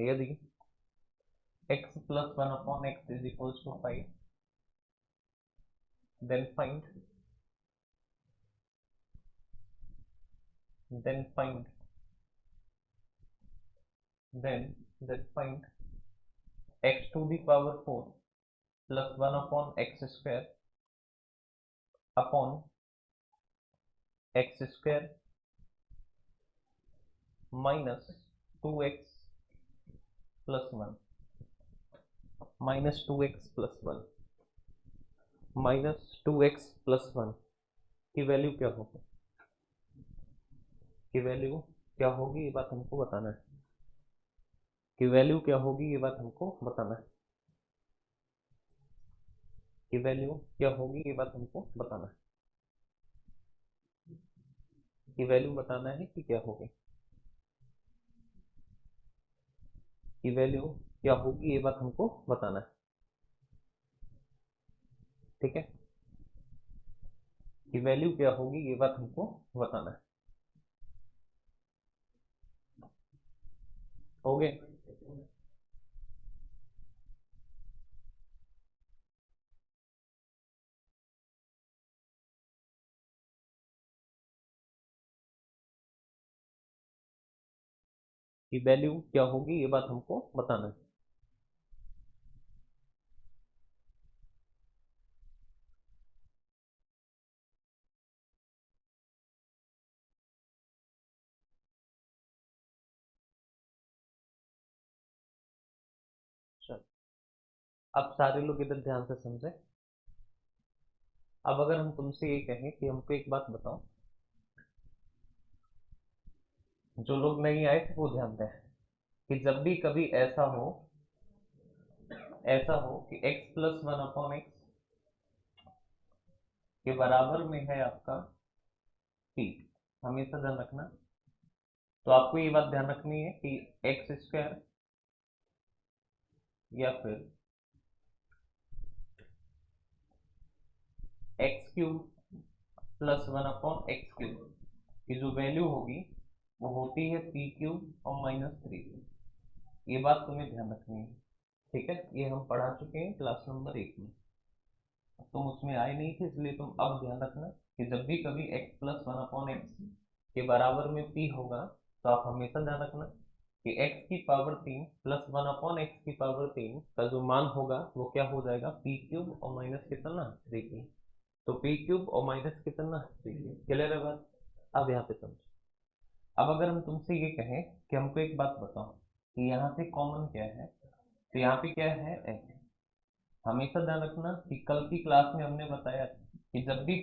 यदि x plus 1 upon x is equals to 5, then find then find x to the power 4 plus 1 upon x square upon x square minus 2x plus 1 minus 2x plus 1 minus 2x plus 1 की value क्या होगी, की value क्या होगी ये बात हमको बताना है, की वैल्यू क्या होगी ये बात हमको बताना है, की वैल्यू क्या होगी ये बात हमको बताना है, की वैल्यू बताना है कि क्या होगी, की वैल्यू क्या होगी ये बात हमको बताना है। ठीक है, की वैल्यू क्या होगी ये बात हमको बताना है। हो गए? की वैल्यू क्या होगी ये बात हमको बताना है। चल, अब सारे लोग इधर ध्यान से समझे। अब अगर हम तुमसे ये कहें कि हमको एक बात बताओ, जो लोग नहीं आए थे वो ध्यान दें, कि जब भी कभी ऐसा हो कि x प्लस 1 अपॉन एक्स के बराबर में है आपका p, हमेशा ध्यान रखना। तो आपको ये बात ध्यान रखनी है कि एक्स स्क्वायर या फिर x cube plus 1 upon x cube की जो वैल्यू होगी वो होती है पी क्यूब और माइनस 3। ये बात तुम्हें ध्यान रखनी है। ठीक है, ये हम पढ़ा चुके हैं क्लास नंबर 1 में, तुम उसमें आए नहीं थे इसलिए तुम अब ध्यान रखना कि जब भी कभी x प्लस 1 अपॉन एक्स के बराबर में p होगा तो आप हमेशा ध्यान रखना कि x की पावर 3 प्लस 1 अपॉन एक्स की पावर 3 का जो मान होगा वो क्या हो जाएगा, p क्यूब और माइनस कितना 3p। तो p क्यूब और माइनस कितना 3p। क्लियर है बात? अब यहाँ पे समझो। अब अगर हम तुमसे ये कहें कि हमको एक बात बताओ कि यहाँ पे कॉमन क्या है, तो यहाँ पे क्या है x। हमेशा ध्यान रखना कि कल की क्लास में हमने बताया कि जब भी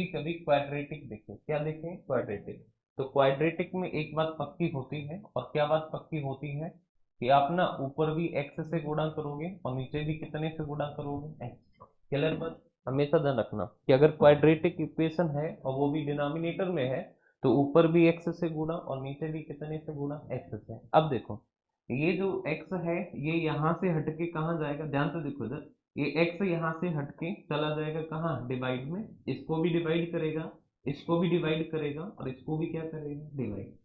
कभी क्वाड्रेटिक देखें, क्या देखें, क्वाड्रेटिक। तो क्वाड्रेटिक में एक बात पक्की होती है, और क्या बात पक्की होती है कि आप ना ऊपर भी x से गुणा करोगे और नीचे भी कितने से गुणा करोगे, x। क्लियर बात? हमेशा ध्यान रखना कि अगर क्वाड्रेटिक इक्वेशन है और वो भी डिनोमिनेटर में है तो ऊपर भी x से गुणा और नीचे भी कितने से गुणा, x से। अब देखो ये जो x है ये यहाँ से हटके कहाँ जाएगा, ध्यान से देखो इधर, ये x यहाँ से हटके चला जाएगा कहाँ, डिवाइड में। इसको भी डिवाइड करेगा, इसको भी डिवाइड करेगा और इसको भी क्या करेगा, डिवाइड।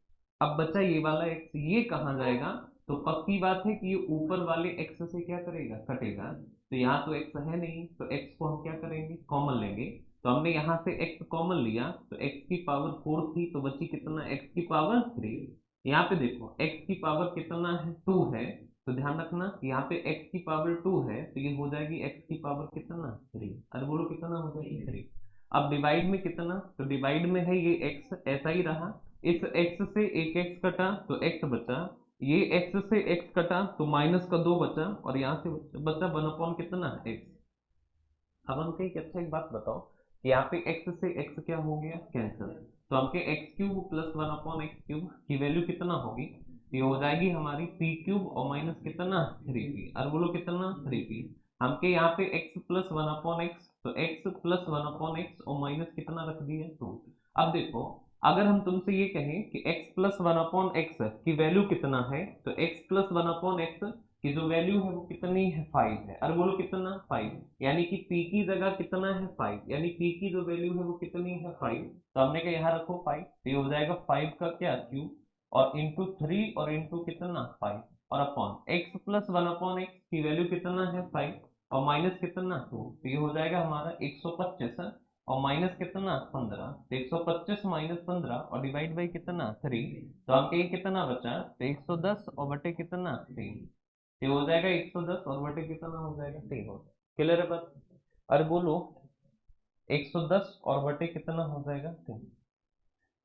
अब बचा ये वाला x, ये कहाँ जाएगा, तो पक्की बात है कि ये ऊपर वाले x से क्या करेगा, कटेगा। तो यहाँ तो x है नहीं तो x को हम क्या करेंगे, कॉमन लेंगे। तो हमने यहाँ से x कॉमन लिया तो x की पावर 4 थी तो बची कितना, x की पावर 3। यहाँ पे देखो x की पावर कितना है, 2 है। तो ध्यान रखना यहाँ पे x की पावर 2 है तो ये हो जाएगी x की पावर कितना, 3। अरे बोलो कितना हो जाएगी, 3। अब डिवाइड में कितना, तो डिवाइड में है ये x ऐसा ही रहा, इस x से एक x कटा तो x बचा, ये x से x कटा तो माइनस का 2 बचा और यहाँ से बचा 1 अपॉन कितना, x। अब हम कहीं अच्छा एक बात बताओ कि यहाँ पे x से x क्या हो गया, कैंसिल। तो हमके x cube plus 1 upon x cube की वैल्यू कितना होगी, ये हो जाएगी हमारी पी क्यूब और माइनस कितना, 3p। और बोलो कितना, 3p। हमके यहाँ पे x प्लस 1 अपॉन एक्स, तो x प्लस 1 अपॉन एक्स और माइनस कितना रख दिया, 2। अब देखो अगर हम तुमसे ये कहें कि x प्लस 1 अपॉन एक्स की वैल्यू कितना है, तो x प्लस 1 अपॉन एक्स की जो वैल्यू है वो कितनी है, 5 है। और बोलो कितना, 5। यानी कि p की जगह कितना है, 5। यानी p की जो वैल्यू है वो कितनी है, 5। तो हमने कहा यहाँ रखो 5, तो ये हो जाएगा 5 का क्या, क्यूब और इंटू 3 और इंटू कितना 5 और upon x plus 1 upon x की वैल्यू कितना है 5 और माइनस कितना 2, तो ये हो जाएगा हमारा 125 और माइनस कितना 15, तो 125 माइनस 15 और डिवाइड बाई कितना 3, तो हमके ये कितना बचा, तो 110 और बटे कितना 3, ये हो जाएगा 110 और बटे कितना हो जाएगा 3 हो जाएगा। क्लियर है बात? अरे बोलो 110 और बटे कितना हो जाएगा 3,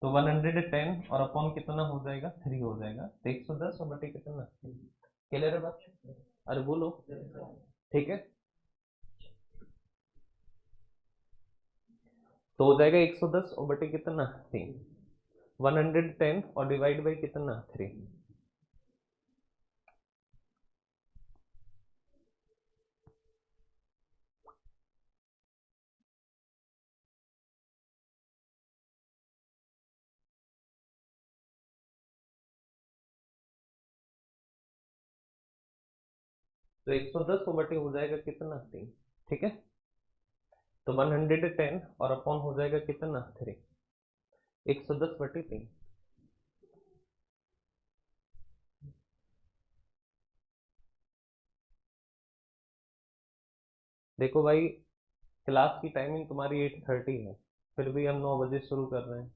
तो 110 और अपॉन कितना हो जाएगा 3 हो जाएगा, तो 110 और बटे कितना 3। क्लियर है बात? अरे बोलो ठीक है, तो हो जाएगा 110 और बटे कितना 3, 110 और डिवाइड बाई कितना 3। तो 110 और बटे हो जाएगा कितना 3, ठीक है, तो 110 और अपॉन हो जाएगा कितना 3, 110 बटे 3। देखो भाई क्लास की टाइमिंग तुम्हारी 8:30 है, फिर भी हम 9 बजे शुरू कर रहे हैं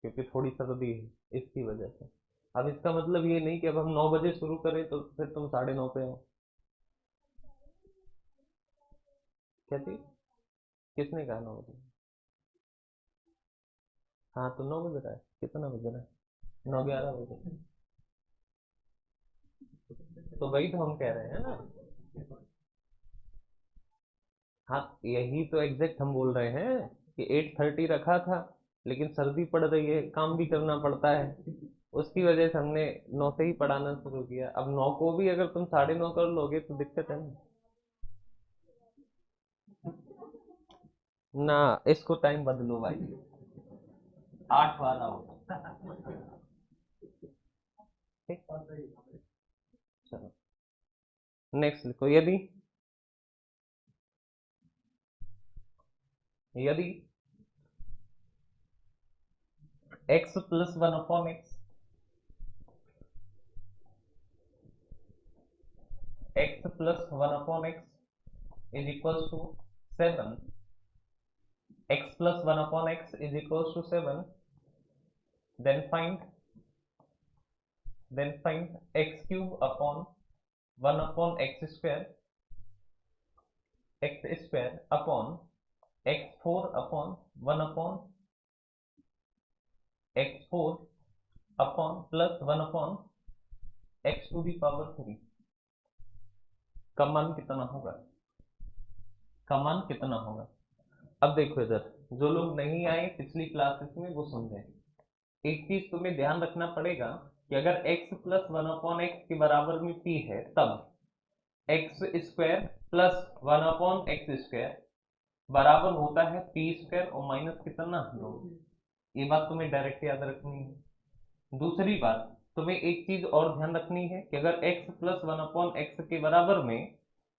क्योंकि थोड़ी सर्दी है इसकी वजह से। अब इसका मतलब ये नहीं कि अब हम 9 बजे शुरू करें तो फिर तुम 9:30 पे हो। क्या चीज? किसने कहा 9 बजे? हाँ तो 9 बज रहा है, कितना बज रहा है, 9:11 बजे। तो वही तो हम कह रहे हैं ना। हाँ यही तो एग्जैक्ट हम बोल रहे हैं कि 8:30 रखा था, लेकिन सर्दी पड़ रही है, काम भी करना पड़ता है, उसकी वजह से हमने 9 से ही पढ़ाना शुरू किया। अब 9 को भी अगर तुम 9:30 कर लोगे तो दिक्कत है ना। ना इसको टाइम बदलो भाई, 8:12 हो। ठीक, चलो नेक्स्ट लिखो। यदि x plus 1 upon x plus 1 upon x is equal to 7, x plus 1 upon x is equals to 7, then find x cube upon 1 upon x square upon x4 upon 1 upon x4 upon plus 1 upon x to the power 3 का मान कितना होगा, अब देखो इधर जो लोग नहीं आए पिछली क्लासेस में वो समझे। एक चीज तुम्हें ध्यान रखना पड़ेगा कि अगर x प्लस 1 अपॉन एक्स के बराबर में p है तब x square plus 1 upon X square बराबर होता है पी स्क्वायर और माइनस कितना 2। ये बात तुम्हें डायरेक्ट याद रखनी है। दूसरी बात तुम्हें एक चीज और ध्यान रखनी है कि अगर x प्लस 1 अपॉन एक्स के बराबर में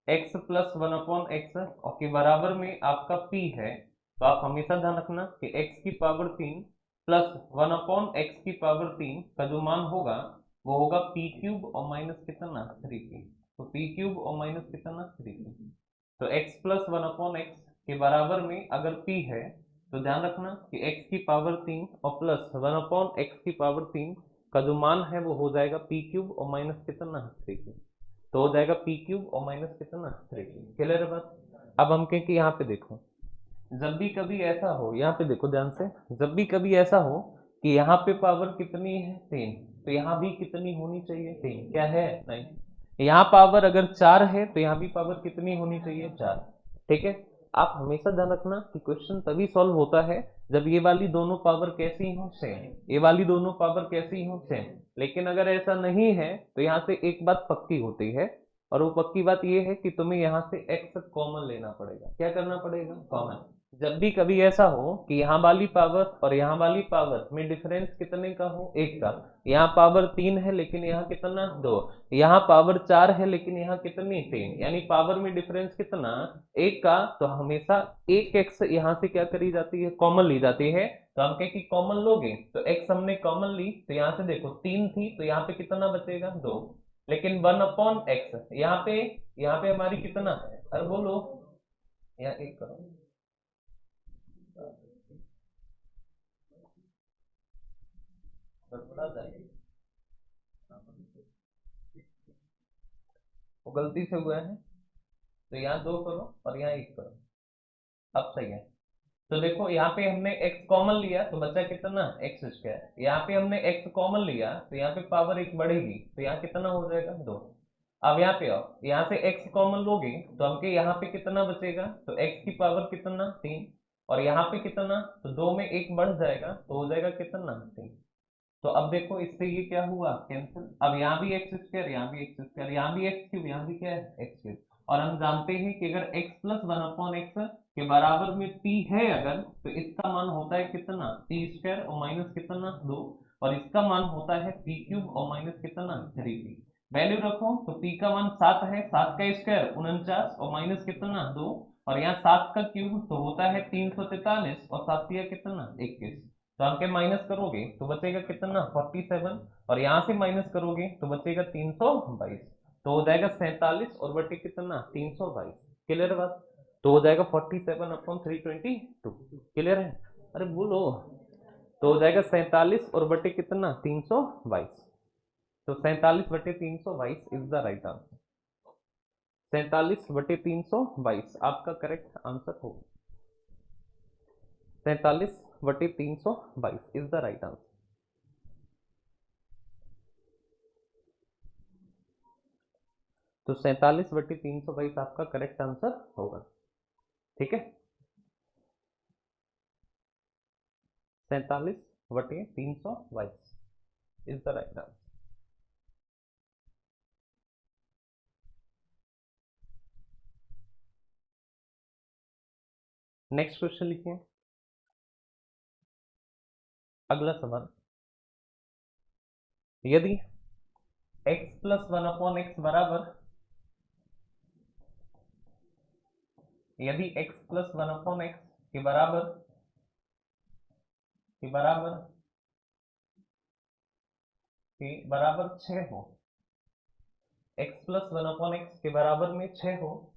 x प्लस 1 अपॉन एक्स और के बराबर में आपका p है, तो आप हमेशा ध्यान रखना कि x की पावर 3 प्लस 1 अपॉन एक्स की पावर 3 का जो मान होगा वो होगा पी क्यूब और माइनस कितना 3p, तो पी क्यूब और माइनस कितना 3p। तो x प्लस 1 अपॉन एक्स के बराबर में अगर p है तो ध्यान रखना कि x की पावर 3 और प्लस 1 अपॉन एक्स की पावर 3 का जो मान है वो हो जाएगा पी क्यूब और माइनस कितना 3p, तो हो जाएगा पी क्यूब और माइनस कितना 3p। क्लियर है बात? अब हम कहें कि यहाँ पे देखो जब भी कभी ऐसा हो, यहाँ पे देखो ध्यान से, जब भी कभी ऐसा हो कि यहाँ पे पावर कितनी है 3, तो यहाँ भी कितनी होनी चाहिए 3, क्या है नहीं, यहाँ पावर अगर 4 है तो यहाँ भी पावर कितनी होनी चाहिए 4। ठीक है, आप हमेशा ध्यान रखना कि क्वेश्चन तभी सॉल्व होता है जब ये वाली दोनों पावर कैसी हो सेम, ये वाली दोनों पावर कैसी हो सेम। लेकिन अगर ऐसा नहीं है तो यहाँ से एक बात पक्की होती है, और वो पक्की बात ये है कि तुम्हें यहाँ से x कॉमन लेना पड़ेगा। क्या करना पड़ेगा? कॉमन। जब भी कभी ऐसा हो कि यहाँ वाली पावर और यहाँ वाली पावर में डिफरेंस कितने का हो, एक का, यहाँ पावर 3 है लेकिन यहाँ कितना 2, यहाँ पावर 4 है लेकिन यहाँ कितनी 3, यानी पावर में डिफरेंस कितना एक का, तो हमेशा एक एक्स यहाँ से क्या करी जाती है, कॉमन ली जाती है। तो हम कहें कि कॉमन लोगे, तो एक्स हमने कॉमन ली, तो यहाँ से देखो 3 थी तो यहाँ पे कितना बचेगा 2, लेकिन 1/x यहाँ पे हमारी कितना है, अरे बोलो, यहाँ एक करो, बड़ा जाएगी, वो गलती से हुआ है, तो यहाँ 2 करो और यहाँ 1 करो, अब सही है। तो देखो यहाँ पे हमने x कॉमन लिया तो बचा कितना एक्स स्क्वायर, यहाँ पे हमने x कॉमन लिया तो यहाँ पे पावर एक बढ़ेगी, तो यहाँ कितना हो जाएगा 2। अब यहाँ पे आओ, यहाँ से x कॉमन लोगे तो हमके यहाँ पे कितना बचेगा, तो x की पावर कितना 3, और यहाँ पे कितना, तो 2 में 1 बढ़ जाएगा तो हो जाएगा कितना 3। तो अब देखो इससे ये क्या हुआ कैंसिल, अब यहाँ भी एक्स स्क्वायर, यहाँ भी एक्स स्क्वायर, यहाँ भी एक्स क्यूब, यहाँ भी क्या है एक्स क्यूब। और हम जानते हैं कि अगर x प्लस 1/x के बराबर में p है अगर, तो इसका मान होता है कितना p स्क्वायर और माइनस कितना 2, और इसका मान होता है p क्यूब और माइनस कितना 3p। वैल्यू रखो तो p का मान 7 है, 7 का स्क्वायर 49 और माइनस कितना 2, और यहाँ 7 का क्यूब तो होता है 343 और 7 कितना 21। तो आपके माइनस करोगे तो बचेगा कितना 47, और यहाँ से माइनस करोगे तो बचेगा 322, तो हो जाएगा 47 और बटे कितना 322। क्लियर बात, तो हो जाएगा 47/322। क्लियर है, अरे बोलो, तो हो जाएगा 47 और बटे कितना 322, तो 47/322 इज द राइट आंसर। 47/322 आपका करेक्ट आंसर होगा, 47/322 इज द राइट आंसर। तो 47/322 आपका करेक्ट आंसर होगा, ठीक है, 47/322 is the right answer. Next question लिखिए, अगला सवाल, यदि x प्लस 1/x बराबर, यदि x प्लस 1/x के बराबर, के बराबर, के बराबर 6 हो, x प्लस 1/x के बराबर में 6 हो,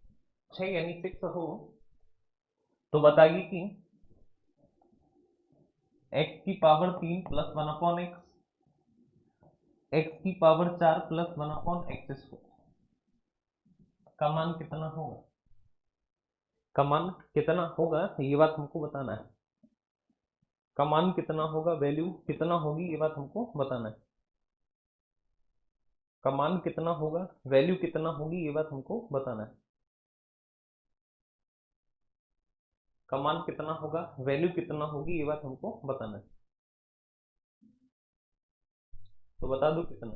6 यानी 6 हो, तो बताइए कि x की पावर 3 प्लस 1/x, x की पावर 4 प्लस 1/x² का मान कितना होगा, का मान कितना होगा ये बात हमको बताना है, का मान कितना होगा, वैल्यू कितना होगी ये बात हमको बताना है, का मान कितना होगा, वैल्यू कितना होगी ये बात हमको बताना है, का मान कितना होगा, वैल्यू कितना होगी ये बात हमको बताना है, तो बता दो कितना,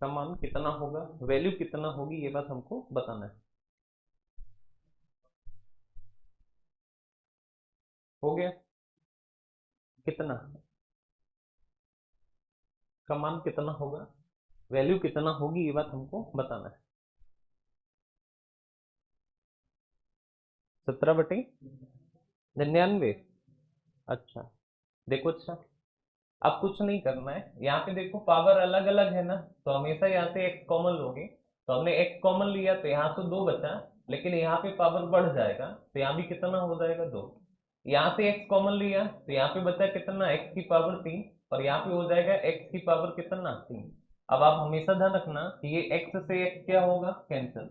का मान कितना होगा, वैल्यू कितना होगी ये बात हमको बताना है। हो गया, कितना, का मान कितना होगा, वैल्यू कितना होगी ये बात हमको बताना है। 17/99। अच्छा, देखो, अच्छा, अब कुछ नहीं करना है, यहाँ पे देखो पावर अलग अलग है ना, तो हमेशा यहाँ से x कॉमन लोगे, तो हमने x कॉमन लिया तो यहाँ से 2 बचा, लेकिन यहाँ पे पावर बढ़ जाएगा तो यहाँ भी कितना हो जाएगा 2, यहाँ से x कॉमन लिया तो यहाँ पे बचा कितना x की पावर 3, और यहाँ पे हो जाएगा x की पावर कितना 3। अब आप हमेशा ध्यान रखना कि ये x से x क्या होगा कैंसिल,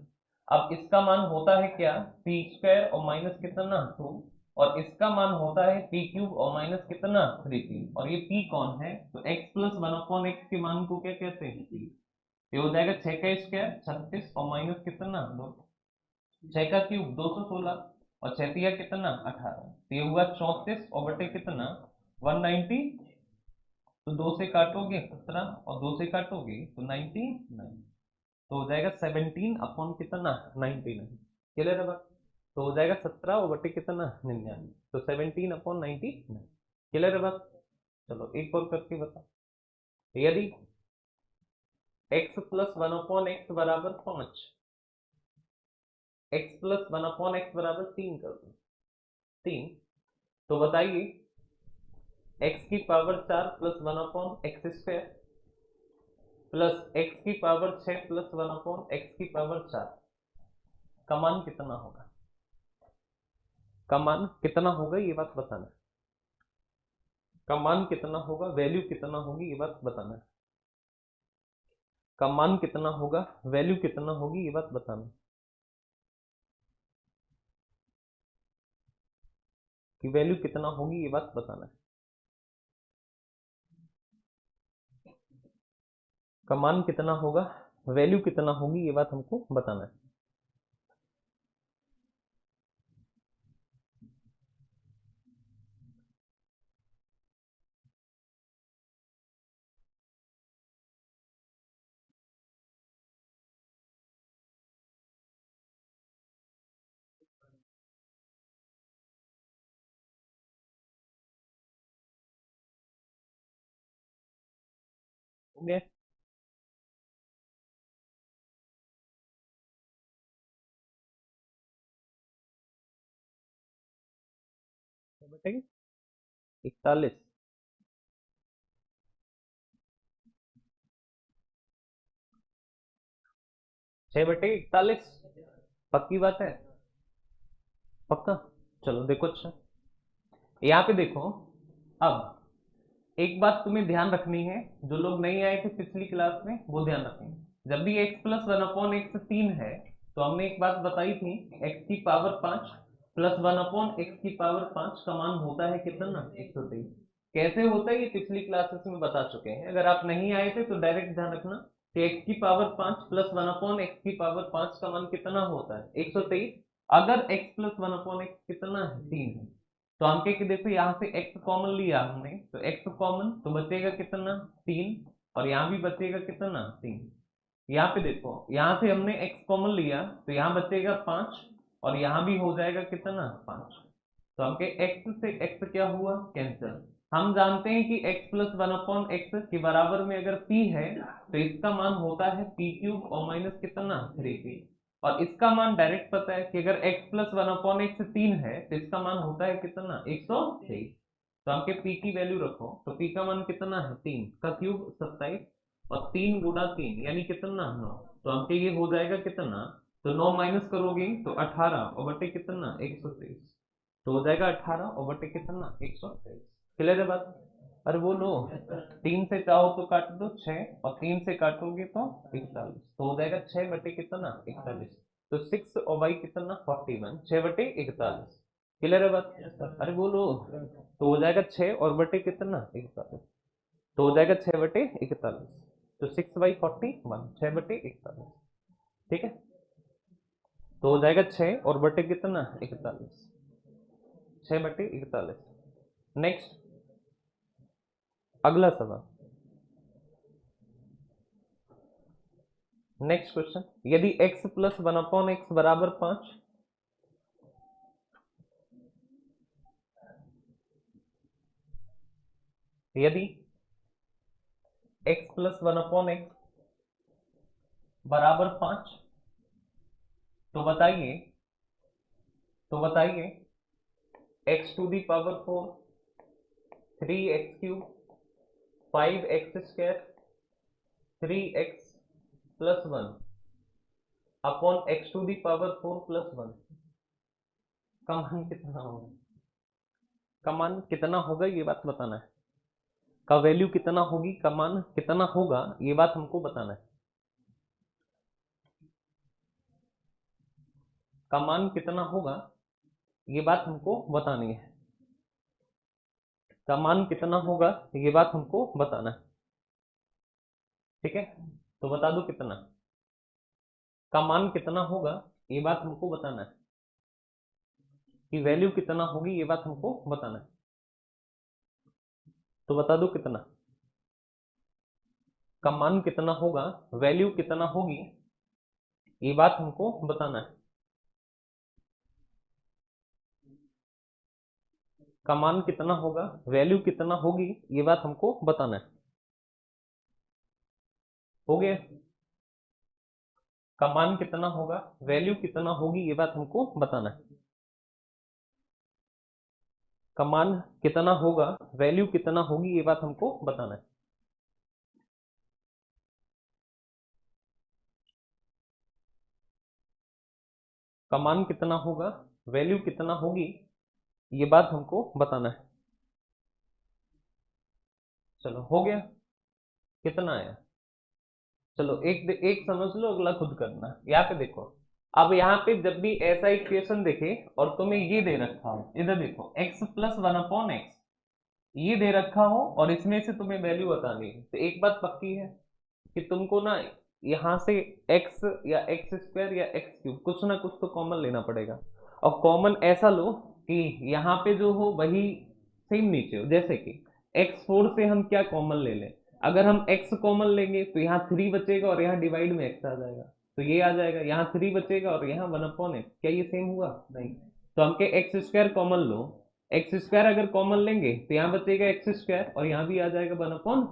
अब इसका मान होता है क्या p स्क्वायर और माइनस कितना 2, और इसका मान होता है p क्यूब और माइनस कितना 3p, और ये p कौन है, तो x प्लस 1/x के मान को क्या कहते हैं p। ये हो जाएगा 6 का स्क्वायर 36 और माइनस कितना 2, 6 का क्यूब 216 और 6 तिया कितना 18, तो ये हुआ 34 और बटे कितना 190, तो 2 से काटोगे 17 और 2 से काटोगे तो 99, तो हो जाएगा 17 अपॉन कितना 99। क्लियर है बात? तो हो जाएगा 17 और बटे कितना 99, तो 17/99। क्लियर है बात? चलो एक और करके बता। यदि x प्लस 1/x बराबर 5, x प्लस 1/x बराबर 3 कर दो, 3, तो बताइए x की power 4 plus 1/x² plus x की पावर 6 प्लस 1/x की पावर 4 का मान कितना होगा? का मान कितना होगा ये बात बताना है। का मान कितना होगा, वैल्यू कितना होगी ये बात बताना है। का मान कितना होगा, वैल्यू कितना होगी ये बात बताना है। कि वैल्यू कितना होगी ये बात बताना है। का मान कितना होगा, वैल्यू कितना होगी ये बात हमको बताना है। हो गया? क्या बटेगी? 41। 6/41। पक्की बात है? पक्का? चलो देखो। अच्छा यहाँ पे देखो, अब एक बात तुम्हें ध्यान रखनी है, जो लोग नहीं आए थे पिछली क्लास में वो ध्यान रखेंगे। जब भी x प्लस 1/x 3 है, तो हमने एक बात बताई थी, x की पावर 5 प्लस 1/x की पावर 5 का मान होता है कितना? 123। कैसे होता है ये पिछली क्लासेस में बता चुके हैं, अगर आप नहीं आए थे तो डायरेक्ट ध्यान रखना कि x की पावर 5 प्लस 1/x की पावर 5 का मान कितना होता है? 123। अगर x प्लस 1/x कितना है? 3 है। तो हम क्या कि देखो यहाँ से x कॉमन लिया हमने, तो x कॉमन तो बचेगा कितना? 3। और यहाँ भी बचेगा कितना? 3। यहाँ पे देखो, यहाँ से हमने x कॉमन लिया तो यहाँ बचेगा 5 और यहाँ भी हो जाएगा कितना? 5। तो हमके x से x क्या हुआ? कैंसिल। हम जानते हैं कि x प्लस 1/x के बराबर में अगर p है तो इसका मान होता है p³ और माइनस कितना? 3p। और इसका मान डायरेक्ट पता है कि अगर x प्लस 1/x 3 है तो इसका मान होता है कितना? 123। तो आपके p की वैल्यू रखो, तो p का मान कितना है? 3 का क्यूब 27 और 3 गुणा 3 यानी कितना? 9। तो आपके ये हो जाएगा कितना? तो 9 माइनस करोगे तो 18 और बटे कितना? 123। तो हो जाएगा 18 और बटे कितना? 123। क्लियर है बात? अरे बोलो, 3 से चाहो तो काट दो 6 और 3 से काटोगे तो 41। तो हो जाएगा 6 बटे कितना? 41। तो 6 और बाई कितना? 41। 6/41। क्लियर है बात? अरे बोलो, तो हो जाएगा 6 और बटे कितना? 41। तो हो जाएगा 6/41। तो 6/41, 6/41। ठीक है? तो हो जाएगा 6 और बटे कितना? 41। 6/41। नेक्स्ट, अगला सवाल। नेक्स्ट क्वेश्चन, यदि x प्लस 1/x बराबर 5, यदि x प्लस 1/x बराबर 5, तो बताइए, तो बताइए x to the power 4, 3x³ 5x², 3x plus 1 upon x to the power 4 plus 1 का मान कितना होगा? का मान कितना होगा ये बात बताना है। का वैल्यू कितना होगी, का मान कितना होगा ये बात हमको बताना है। का मान कितना होगा ये बात हमको बतानी है। का मान कितना होगा ये बात हमको बताना है। ठीक है, तो बता दो कितना का मान कितना होगा ये बात हमको बताना है। कि वैल्यू कितना होगी ये बात हमको बताना है। तो बता दो कितना का मान कितना होगा, वैल्यू कितना होगी ये बात हमको बताना है। का मान कितना होगा, वैल्यू कितना होगी, ये बात हमको बताना है। हो गया, का मान कितना होगा, वैल्यू कितना होगी, ये बात हमको बताना है। का मान कितना होगा, वैल्यू कितना होगी, ये बात हमको बताना है। का मान कितना होगा, वैल्यू कितना होगी, ये बात हमको बताना है। चलो हो गया, कितना आया, चलो एक एक समझ लो, अगला खुद करना। यहाँ पे देखो, अब यहाँ पे जब भी ऐसा इक्वेशन देखे और तुम्हें ये दे रखा हो, इधर देखो x plus one upon x, ये दे रखा हो और इसमें से तुम्हें वैल्यू बतानी है, तो एक बात पक्की है कि तुमको ना यहाँ से x या एक्स स्क्वायर या एक्स क्यूब कुछ ना कुछ तो कॉमन लेना पड़ेगा। और कॉमन ऐसा लो कि यहाँ पे जो हो वही सेम नीचे हो, जैसे कि x4 से हम क्या कॉमन ले लें, अगर हम x कॉमन लेंगे तो यहाँ 3 बचेगा और यहाँ डिवाइड में x आ जाएगा, तो ये आ जाएगा, यहाँ 3 बचेगा और यहाँ 1/x, क्या ये सेम हुआ, नहीं। तो हमके एक्स स्क्वायर कॉमन लो, एक्स स्क्वायर अगर कॉमन लेंगे तो यहाँ बचेगा एक्स स्क्वायर और यहाँ भी आ जाएगा 1/,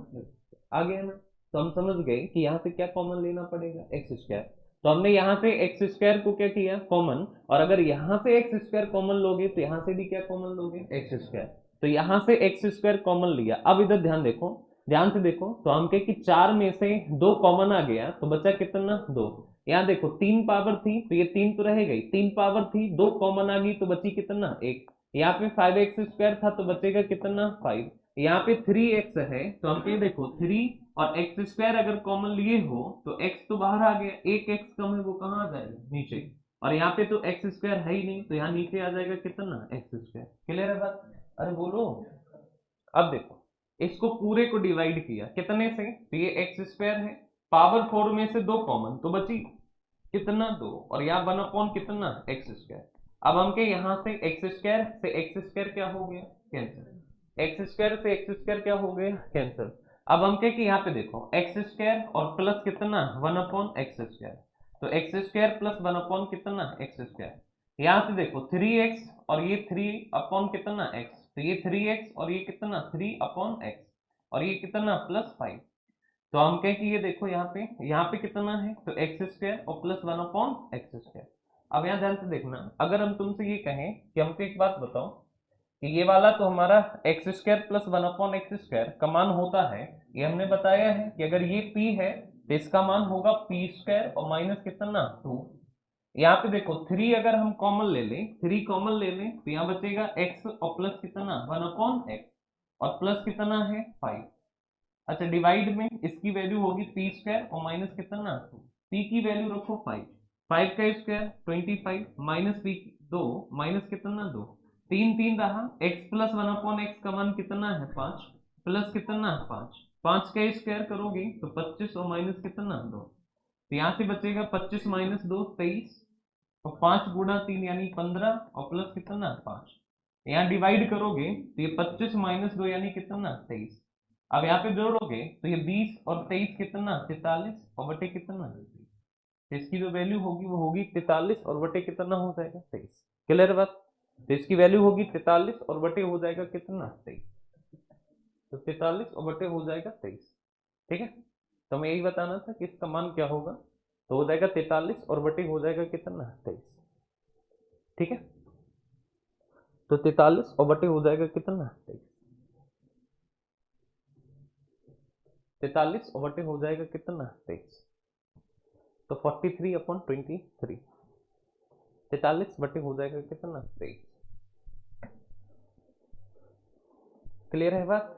आ गया ना। तो हम समझ गए कि यहाँ से क्या कॉमन लेना पड़ेगा, एक्स स्क्वायर। तो हमने यहाँ से एक्स स्क्वायर को क्या किया, कॉमन, और अगर यहाँ से एक्स स्क्वायर कॉमन लोगे तो यहाँ से भी क्या कॉमन लोगे, एक्स स्क्वायर। तो यहाँ से एक्स स्क्वायर कॉमन लिया। अब इधर ध्यान देखो, ध्यान से देखो, तो हम कहे कि 4 में से 2 कॉमन आ गया तो बचा कितना, 2। यहाँ देखो 3 पावर थी तो ये 3 तो रह गई, 3 पावर थी, 2 कॉमन आ गई तो बची कितना, 1। यहाँ पे 5x स्क्वायर था तो बचेगा कितना, 5। यहाँ पे 3x है तो हम ये देखो 3 और एक्स स्क्वायर अगर कॉमन लिए हो तो x तो बाहर आ गया, एक x कम है वो कहाँ आ जाएगा, नीचे। और यहाँ पे तो एक्स स्क्वायर है ही नहीं तो यहाँ नीचे आ जाएगा कितना, एक्स स्क्वायर। क्लियर है बात, अरे बोलो। अब देखो, इसको पूरे को डिवाइड किया कितने से, तो ये एक्स स्क्वायर है, पावर 4 में से 2 कॉमन तो बची कितना, 2, और यहाँ 1/, कितना, एक्स स्क्वायर। अब हम के यहाँ से एक्स स्क्वायर क्या हो गया, कैंसिल, एक्स स्क्वायर से एक्स स्क्वायर क्या हो गया, कैंसिल। अब हम के कि यहाँ पे देखो एक्स स्क्वायर और प्लस कितना, 1/x स्क्वायर, तो एक्स स्क्वायर प्लस 1/, कितना, एक्स स्क्वायर। यहाँ से देखो 3x और ये 3/, कितना, x, तो ये 3x और ये कितना, 3/x, और ये कितना, +5। तो हम कहें कि ये देखो यहाँ पे कितना है, तो एक्स स्क्वायर और प्लस 1/x स्क्वायर। अब यहाँ ध्यान से देखना, अगर हम तुमसे ये कहें कि हमको एक बात बताओ कि ये वाला तो हमारा x square plus 1/x square का मान होता है, ये हमने बताया है कि अगर ये p है तो इसका मान होगा p स्क्वायर और माइनस कितना, 2। यहाँ पे देखो 3 अगर हम कॉमन ले लें, 3 कॉमन ले लें तो यहाँ बचेगा x और प्लस कितना, 1/x, और प्लस कितना है, 5। अच्छा, डिवाइड में इसकी वैल्यू होगी पी स्क्वायर और माइनस कितना, पी की वैल्यू रखो 5, 5 का स्क्वायर 25, माइनस पी 2, माइनस कितना, 2, 3 3 रहा, x प्लस 1/x का मान कितना है, 5, प्लस कितना, 5, 5 का स्क्वायर करोगे तो 25 और माइनस कितना, 2। तो यहाँ से बचेगा 25 माइनस 2, 23, और 5 गुणा 3 यानी 15, और प्लस कितना, 5। यहाँ डिवाइड करोगे तो ये 25 माइनस 2 यानी कितना, 23। अब यहाँ पे जोड़ोगे तो ये 20 और 23 कितना, 43, और बटे कितना, 23। तो इसकी जो वैल्यू होगी वो होगी 43 और बटे कितना हो जाएगा, 23। क्लियर बात, तो इसकी वैल्यू होगी 43 और बटे हो जाएगा कितना, 23। तो 43 और बटे हो जाएगा 23। ठीक है, तो हमें यही बताना था कि इसका मान क्या होगा, तो हो जाएगा 43 और बटे हो जाएगा कितना, 23। ठीक है, तो 43 और बटे हो जाएगा कितना, 23। 43 और बटे हो जाएगा कितना, 23। तो 43/23, 43 बटे हो जाएगा कितना, 23। क्लियर है बात।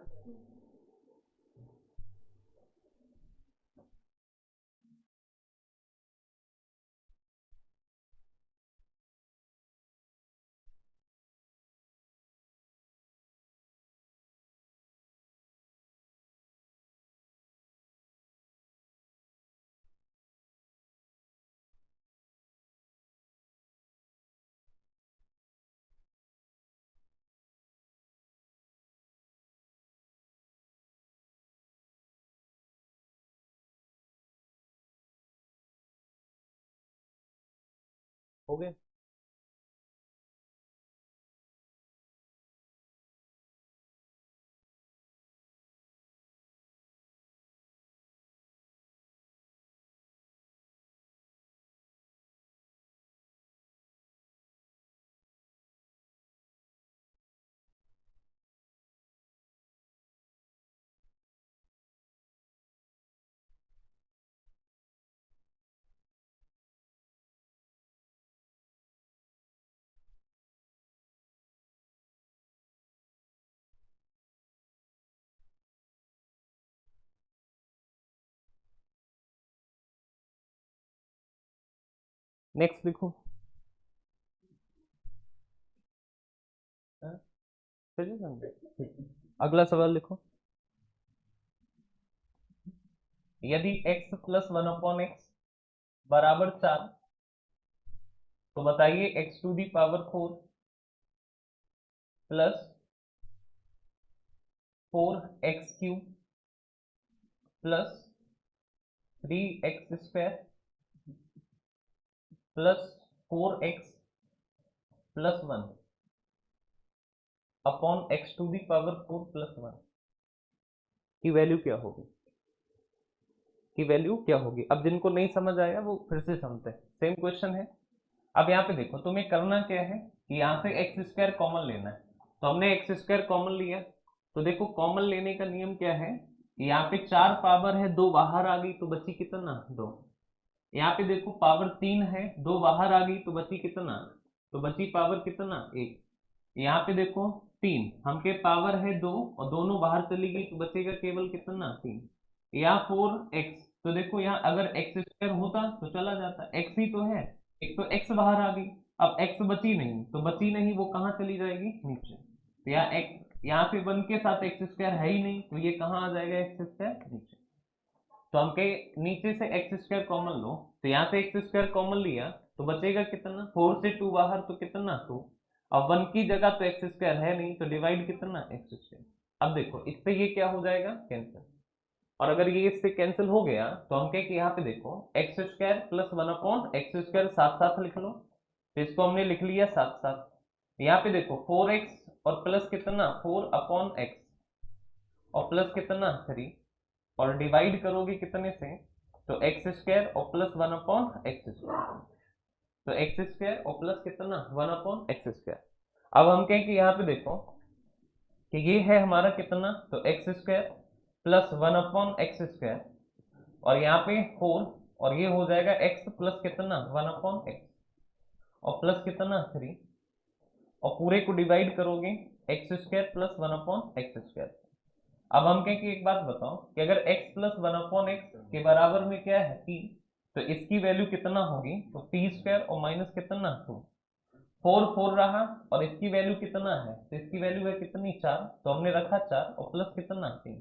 हो गया। नेक्स्ट लिखो। हाँ, चलिए समझे। ठीक है। अगला सवाल लिखो। यदि x plus one upon X बराबर 4, तो बताइए x to the power 4 plus 4x cube plus 3x square plus 4x plus 1 upon x to the power 4 plus 1 की वैल्यू क्या होगी? की वैल्यू क्या होगी? अब जिनको नहीं समझ आया वो फिर से समझते हैं, सेम क्वेश्चन है। अब यहाँ पे देखो, तुम्हें करना क्या है कि यहाँ से एक्स स्क्वायर कॉमन लेना है। तो हमने एक्स स्क्वायर कॉमन लिया, तो देखो कॉमन लेने का नियम क्या है, यहाँ पे 4 पावर है, 2 बाहर आ गई तो बची कितना? 2। यहाँ पे देखो पावर 3 है, 2 बाहर आ गई तो बची कितना? तो बची पावर कितना? 1। यहाँ पे देखो 3, हमके पावर है 2 और दोनों बाहर चली गई तो बचेगा केवल कितना? 3। यहाँ 4x, तो देखो यहाँ अगर एक्स स्क्वायर होता तो चला जाता, एक्स ही तो है, एक तो एक्स बाहर आ गई। अब एक्स बची नहीं, तो बची नहीं वो कहाँ चली जाएगी? नीचे। तो यहाँ एक्स, यहाँ पे 1 के साथ एक्स स्क्वायर है ही नहीं, तो ये कहाँ आ जाएगा? एक्स स्क्वायर नीचे। तो हम कहे नीचे से एक्स स्क्वायर कॉमन लो, तो यहाँ से एक्स स्क्वायर कॉमन लिया तो बचेगा कितना? 4 से 2 बाहर तो कितना? 2। अब 1 की जगह तो एक्स स्क्वायर है नहीं, तो डिवाइड कितना? X square. अब देखो इससे ये क्या हो जाएगा? कैंसिल। और अगर ये इससे कैंसिल हो गया तो हम कहें कि यहाँ पे देखो x square plus 1 upon X square साथ साथ लिख लो, तो इसको हमने लिख लिया साथ साथ। यहाँ पे देखो 4x और प्लस कितना? 4 अपॉन एक्स और प्लस कितना? 3, और डिवाइड करोगे कितने से? तो एक्स स्क्वायर और प्लस 1 अपॉन एक्स स्क्वायर, तो एक्स स्क्वायर और प्लस कितना? 1 अपॉन एक्स स्क्वायर। अब हम कहें कि यहाँ पे देखो कि ये है हमारा कितना? तो x square plus 1 upon X square, और यहाँ पे 4, और ये हो जाएगा x प्लस कितना? 1 अपॉन एक्स और प्लस कितना? 3, और पूरे को डिवाइड करोगे x square plus 1 upon X square. अब हम कहें कि एक बात बताओ कि अगर x प्लस 1 अपॉन एक्स के बराबर में क्या है? p, तो इसकी वैल्यू कितना होगी? तो p स्क्वायर और माइनस कितना? 2। 4 4 रहा, और इसकी वैल्यू कितना है? तो इसकी वैल्यू है कितनी? 4, तो हमने रखा 4 और प्लस कितना? 3।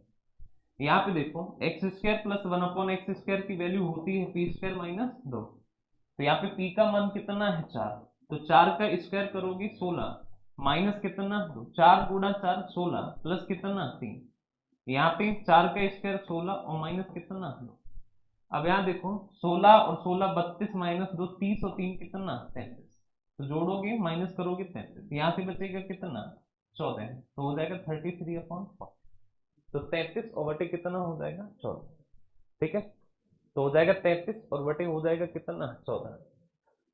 यहाँ पे देखो x square plus 1 upon X square की वैल्यू होती है पी स्क्वायर माइनस 2। तो यहाँ पे पी का मान कितना है? 4, तो 4 का स्क्वायर करोगे 16, माइनस कितना? 2, 4 गुणा 4 16, प्लस कितना? 3। यहाँ पे 4 का स्क्वायर 16 और माइनस कितना? 2। अब यहाँ देखो 16 और 16 32, माइनस 2 30, और 3 कितना? 33। तो जोड़ोगे माइनस करोगे 33, यहाँ से बचेगा कितना? 14, तो हो जाएगा 33 अपॉन 4। तो 33 और बटे कितना हो जाएगा? 14। ठीक है, तो हो जाएगा 33 और बटे हो जाएगा कितना? 14।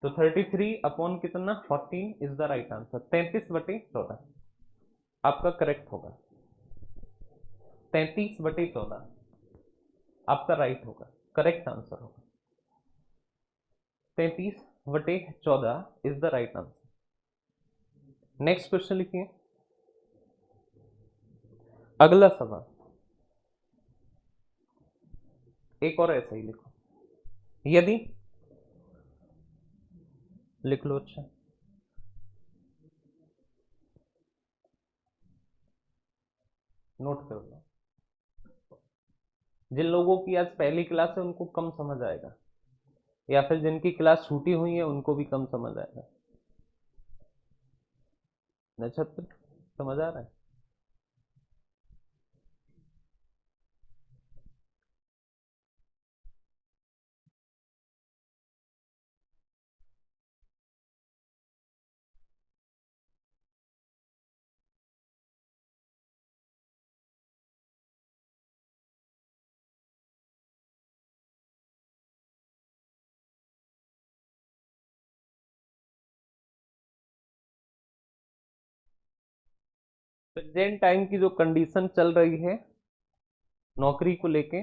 तो 33 अपॉन कितना? 14 इज द राइट आंसर। 33 बटे 14 आपका करेक्ट होगा। 33 बटे 14 आपका राइट होगा, करेक्ट आंसर होगा। 33 बटे 14 is the right answer. Next question लिखिए। अगला सवाल एक और ऐसा ही लिखो। यदि, लिख लो, अच्छा नोट कर लो। जिन लोगों की आज पहली क्लास है उनको कम समझ आएगा, या फिर जिनकी क्लास छूटी हुई है उनको भी कम समझ आएगा। नक्षत्र समझ आ रहा है? प्रेजेंट टाइम की जो कंडीशन चल रही है नौकरी को लेके,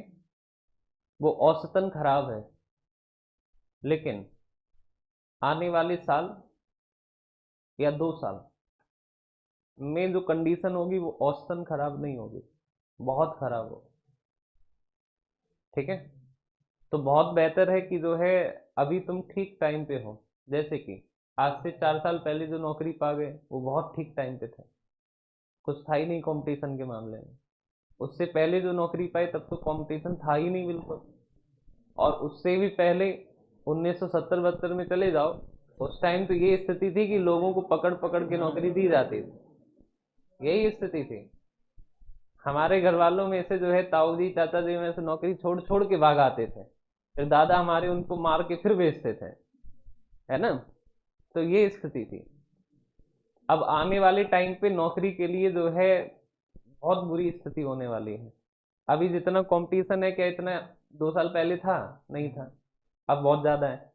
वो औसतन खराब है, लेकिन आने वाले साल या 2 साल में जो कंडीशन होगी वो औसतन खराब नहीं होगी, बहुत खराब होगी। ठीक है, तो बहुत बेहतर है कि जो है अभी तुम ठीक टाइम पे हो। जैसे कि आज से 4 साल पहले जो नौकरी पा गए वो बहुत ठीक टाइम पे थे, कुछ था ही नहीं कंपटीशन के मामले में। उससे पहले जो नौकरी पाई तब तो कंपटीशन था ही नहीं बिल्कुल। और उससे भी पहले 1970-72 में चले जाओ, उस टाइम तो ये स्थिति थी कि लोगों को पकड़ पकड़ के नौकरी दी जाती थी, यही स्थिति थी। हमारे घर वालों में से जो है ताऊ जी चाचा जी में से नौकरी छोड़ छोड़ के भाग आते थे, फिर दादा हमारे उनको मार के फिर बेचते थे, है ना। तो ये स्थिति थी। अब आने वाले टाइम पे नौकरी के लिए जो है बहुत बुरी स्थिति होने वाली है। अभी जितना कंपटीशन है क्या इतना 2 साल पहले था? नहीं था। अब बहुत ज्यादा है,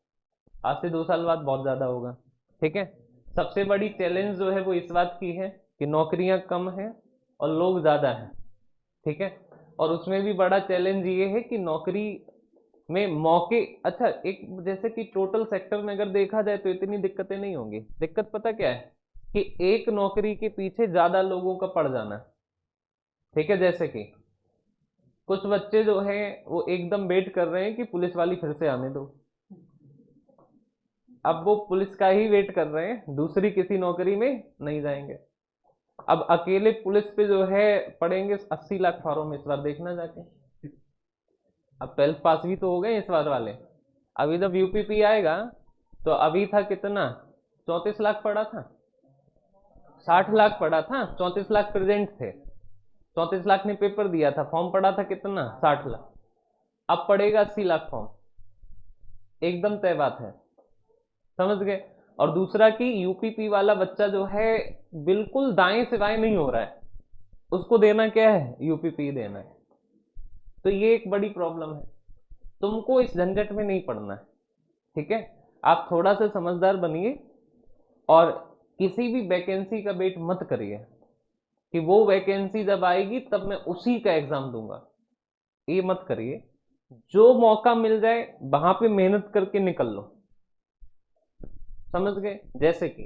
आज से 2 साल बाद बहुत ज्यादा होगा। ठीक है। सबसे बड़ी चैलेंज जो है वो इस बात की है कि नौकरियां कम हैं और लोग ज्यादा हैं। ठीक है। और उसमें भी बड़ा चैलेंज ये है कि नौकरी में मौके, अच्छा एक जैसे कि टोटल सेक्टर में अगर देखा जाए तो इतनी दिक्कतें नहीं होंगी। दिक्कत पता क्या है कि एक नौकरी के पीछे ज्यादा लोगों का पड़ जाना। ठीक है। जैसे कि कुछ बच्चे जो हैं वो एकदम वेट कर रहे हैं कि पुलिस वाली फिर से आने दो। अब वो पुलिस का ही वेट कर रहे हैं, दूसरी किसी नौकरी में नहीं जाएंगे। अब अकेले पुलिस पे जो है पड़ेंगे 80 लाख फॉर्म इस बार, देखना जाके। अब 12th पास भी तो हो गए इस बार वाले। अभी जब यूपीपी आएगा तो अभी था कितना, 34 लाख पड़ा था, 60 लाख पड़ा था, 34 लाख प्रेजेंट थे, 34 लाख ने पेपर दिया था, फॉर्म पड़ा था कितना, 60 लाख। अब पड़ेगा 80 लाख फॉर्म, एकदम तय बात है। समझ गए। और दूसरा कि यूपीपी वाला बच्चा जो है बिल्कुल दाएं से बाएं नहीं हो रहा है, उसको देना क्या है, यूपीपी देना है। तो ये एक बड़ी प्रॉब्लम है। तुमको इस झंझट में नहीं पड़ना है। ठीक है। आप थोड़ा सा समझदार बनिए और किसी भी वैकेंसी का वेट मत करिए कि वो वैकेंसी जब आएगी तब मैं उसी का एग्जाम दूंगा, ये मत करिए। जो मौका मिल जाए वहां पे मेहनत करके निकल लो। समझ गए। जैसे कि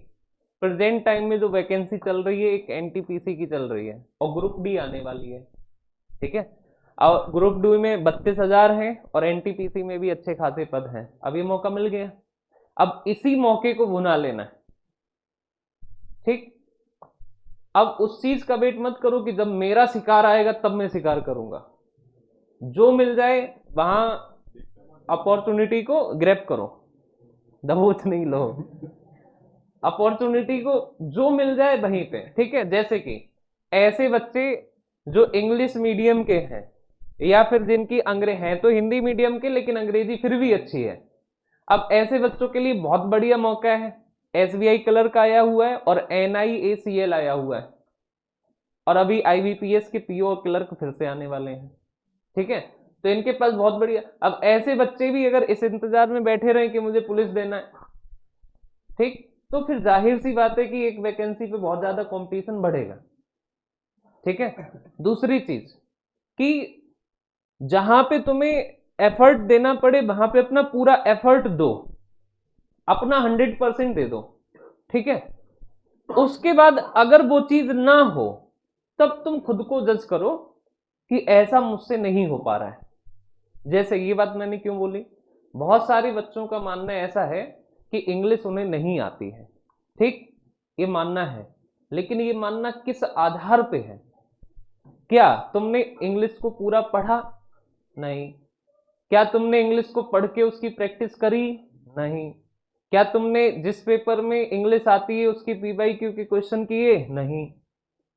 प्रेजेंट टाइम में जो वैकेंसी चल रही है एक एनटीपीसी की चल रही है और ग्रुप डी आने वाली है। ठीक है। और ग्रुप डी में 32,000 है और एनटीपीसी में भी अच्छे खासे पद हैं। अब ये मौका मिल गया, अब इसी मौके को भुना लेना है। ठीक। अब उस चीज का वेट मत करो कि जब मेरा शिकार आएगा तब मैं शिकार करूंगा। जो मिल जाए वहां अपॉर्चुनिटी को ग्रैब करो, दबोच नहीं लो। अपॉर्चुनिटी को जो मिल जाए वहीं पे। ठीक है। जैसे कि ऐसे बच्चे जो इंग्लिश मीडियम के हैं या फिर जिनकी हैं तो हिंदी मीडियम के लेकिन अंग्रेजी फिर भी अच्छी है, अब ऐसे बच्चों के लिए बहुत बढ़िया मौका है। एसबीआई क्लर्क आया हुआ है और एनआईएसीएल आया हुआ है और अभी आईबीपीएस के पीओ और क्लर्क फिर से आने वाले हैं। ठीक है। तो इनके पास बहुत बढ़िया, अब ऐसे बच्चे भी अगर इस इंतजार में बैठे रहे कि मुझे पुलिस देना है, ठीक, तो फिर जाहिर सी बात है कि एक वैकेंसी पे बहुत ज्यादा कंपटीशन बढ़ेगा। ठीक है। दूसरी चीज कि जहां पे तुम्हें एफर्ट देना पड़े वहां पे अपना पूरा एफर्ट दो, अपना 100% दे दो। ठीक है। उसके बाद अगर वो चीज ना हो तब तुम खुद को जज करो कि ऐसा मुझसे नहीं हो पा रहा है। जैसे ये बात मैंने क्यों बोली, बहुत सारे बच्चों का मानना ऐसा है कि इंग्लिश उन्हें नहीं आती है। ठीक, ये मानना है, लेकिन ये मानना किस आधार पे है? क्या तुमने इंग्लिश को पूरा पढ़ा? नहीं। क्या तुमने इंग्लिश को पढ़ के उसकी प्रैक्टिस करी? नहीं। क्या तुमने जिस पेपर में इंग्लिश आती है उसकी पीवाईक्यू के क्वेश्चन किए? नहीं।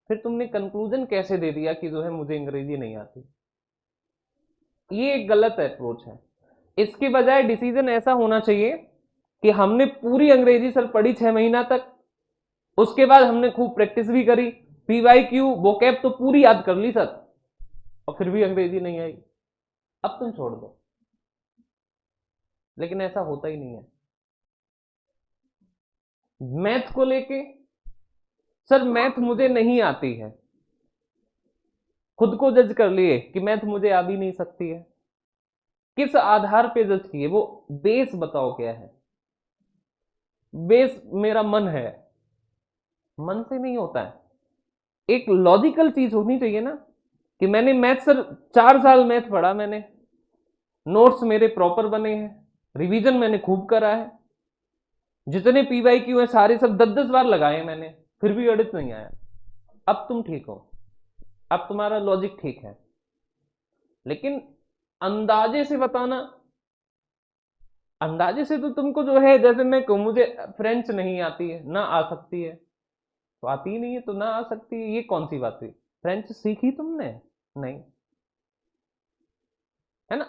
फिर तुमने कंक्लूजन कैसे दे दिया कि जो है मुझे अंग्रेजी नहीं आती? ये एक गलत अप्रोच है। इसके बजाय डिसीजन ऐसा होना चाहिए कि हमने पूरी अंग्रेजी सर पढ़ी 6 महीना तक, उसके बाद हमने खूब प्रैक्टिस भी करी, पीवाईक्यू वोकैब तो पूरी याद कर ली सर, और फिर भी अंग्रेजी नहीं आई। अब तुम छोड़ दो। लेकिन ऐसा होता ही नहीं है। मैथ को लेके सर मैथ मुझे नहीं आती है, खुद को जज कर लिए कि मैथ मुझे आ भी नहीं सकती है। किस आधार पे जज किए? वो बेस बताओ क्या है? बेस मेरा मन है, मन से नहीं होता है। एक लॉजिकल चीज होनी चाहिए ना कि मैंने मैथ सर 4 साल मैथ पढ़ा मैंने, नोट्स मेरे प्रॉपर बने हैं, रिवीजन मैंने खूब करा है, जितने PYQ है सारे सब 10-10 बार लगाए मैंने, फिर भी एडिट नहीं आया। अब तुम ठीक हो, अब तुम्हारा लॉजिक ठीक है, लेकिन अंदाजे से बताना, अंदाजे से तो तुमको जो है, जैसे मैं कहूं मुझे फ्रेंच नहीं आती है, ना आ सकती है, तो आती ही नहीं है तो ना आ सकती है, ये कौन सी बात हुई? फ्रेंच सीखी तुमने? नहीं, है ना?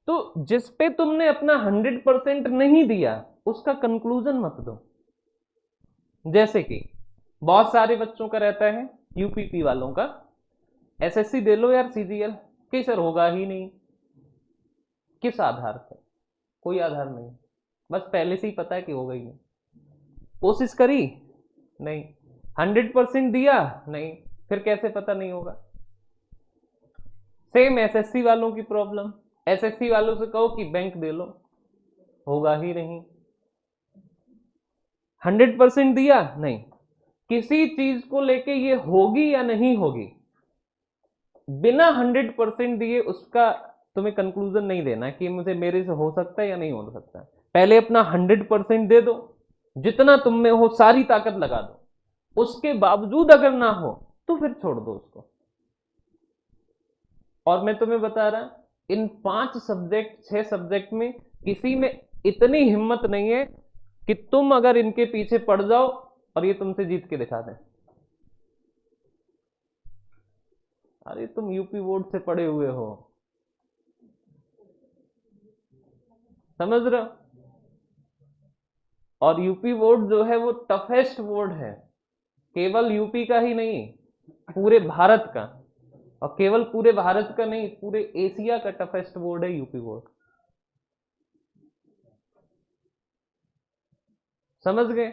तो जिस पे तुमने अपना 100% नहीं दिया उसका कंक्लूजन मत दो। जैसे कि बहुत सारे बच्चों का रहता है, यूपीपी वालों का, SSC दे लो यार CGL, कि सर होगा ही नहीं। किस आधार पर? कोई आधार नहीं, बस पहले से ही पता है कि होगा ही नहीं। कोशिश करी? नहीं। 100% दिया? नहीं। फिर कैसे पता नहीं होगा? सेम SSC वालों की प्रॉब्लम, SSC वालों से कहो कि बैंक दे लो, होगा ही नहीं। 100% दिया? नहीं। किसी चीज को लेके ये होगी या नहीं होगी, बिना 100% दिए उसका तुम्हें कंक्लूजन नहीं देना कि मुझे मेरे से हो सकता है या नहीं हो सकता है। पहले अपना 100% दे दो, जितना तुम में हो सारी ताकत लगा दो, उसके बावजूद अगर ना हो तो फिर छोड़ दो उसको। और मैं तुम्हें बता रहा, इन 5 सब्जेक्ट 6 सब्जेक्ट में किसी में इतनी हिम्मत नहीं है कि तुम अगर इनके पीछे पड़ जाओ और ये तुमसे जीत के दिखा दें। अरे तुम यूपी बोर्ड से पढ़े हुए हो, समझ रहे हो? और यूपी बोर्ड जो है वो टफेस्ट बोर्ड है, केवल यूपी का ही नहीं, पूरे भारत का। और केवल पूरे भारत का नहीं, पूरे एशिया का टफेस्ट बोर्ड है यूपी बोर्ड। समझ गए?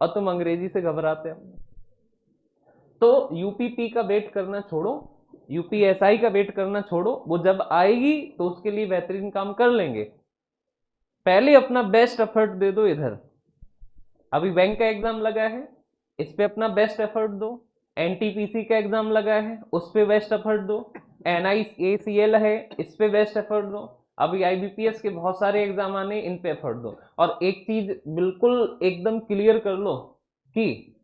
और तुम अंग्रेजी से घबराते हो। तो यूपीपी का वेट करना छोड़ो, यूपीएसआई का वेट करना छोड़ो, वो जब आएगी तो उसके लिए बेहतरीन काम कर लेंगे। पहले अपना बेस्ट एफर्ट दे दो इधर। अभी बैंक का एग्जाम लगा है, इस पे अपना बेस्ट एफर्ट दो। एनटीपीसी का एग्जाम लगा है, उस पे बेस्ट एफर्ट दो। NIACL है, इस पे बेस्ट एफर्ट दो। अभी IBPS के बहुत सारे एग्जाम आने, इन पे एफर्ट दो। और एक चीज बिल्कुल एकदम क्लियर कर लो कि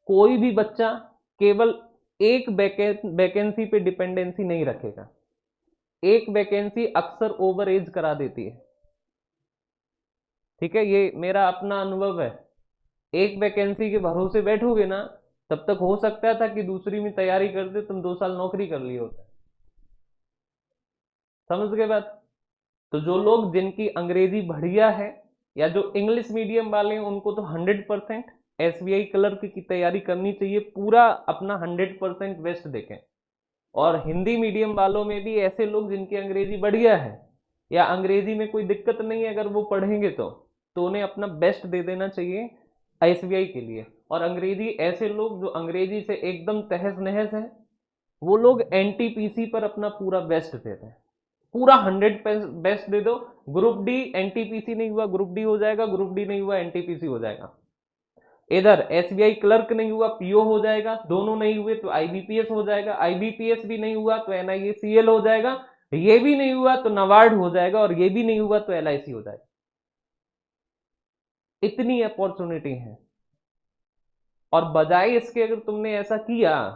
कोई भी बच्चा केवल एक वैकेंसी पे डिपेंडेंसी नहीं रखेगा। एक वैकेंसी अक्सर ओवर एज करा देती है, ठीक है, ये मेरा अपना अनुभव है। एक वैकेंसी के भरोसे बैठोगे ना, तब तक हो सकता था कि दूसरी में तैयारी करते तुम 2 साल नौकरी कर ली होते। समझ गए बात? तो जो लोग जिनकी अंग्रेजी बढ़िया है, या जो इंग्लिश मीडियम वाले हैं, उनको तो 100% SBI क्लर्क की तैयारी करनी चाहिए, पूरा अपना 100% बेस्ट देखें। और हिंदी मीडियम वालों में भी ऐसे लोग जिनकी अंग्रेजी बढ़िया है, या अंग्रेजी में कोई दिक्कत नहीं है, अगर वो पढ़ेंगे तो उन्हें अपना बेस्ट दे देना चाहिए SBI के लिए। और अंग्रेजी ऐसे लोग जो अंग्रेजी से एकदम तहस नहस है, वो लोग NTPC पर अपना पूरा बेस्ट देते हैं, पूरा 100 बेस्ट दे दो। ग्रुप डी, NTPC नहीं हुआ ग्रुप डी हो जाएगा, ग्रुप डी नहीं हुआ NTPC हो जाएगा। इधर SBI क्लर्क नहीं हुआ PO हो जाएगा, दोनों नहीं हुए तो IBPS हो जाएगा, IBPS भी नहीं हुआ तो NIACL हो जाएगा, ये भी नहीं हुआ तो NABARD हो जाएगा, और ये भी नहीं हुआ तो LIC हो जाएगा। इतनी अपॉर्चुनिटी है। और बजाय इसके अगर तुमने ऐसा किया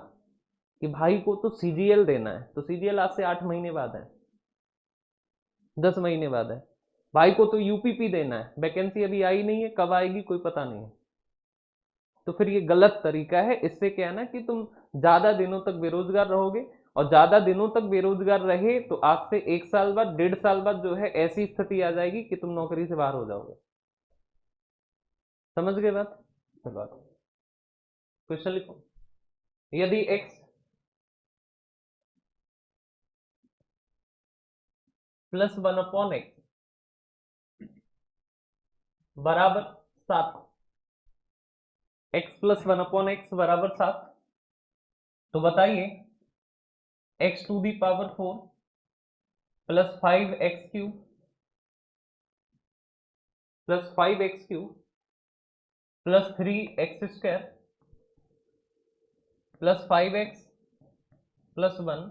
कि भाई को तो CGL देना है, तो CGL आज से 8 महीने बाद है, 10 महीने बाद है। भाई को तो UPP देना है, वैकेंसी अभी आई नहीं है, कब आएगी कोई पता नहीं है। तो फिर ये गलत तरीका है। इससे क्या है ना कि तुम ज्यादा दिनों तक बेरोजगार रहोगे, और ज्यादा दिनों तक बेरोजगार रहे तो आज से 1 साल बाद 1.5 साल बाद जो है ऐसी स्थिति आ जाएगी कि तुम नौकरी से बाहर हो जाओगे। समझ गए बात? क्वेश्चन लिखो। यदि x +1/x बराबर 7, x+1/x बराबर 7, तो बताइए x⁴ +5x³ +3x² +5x +1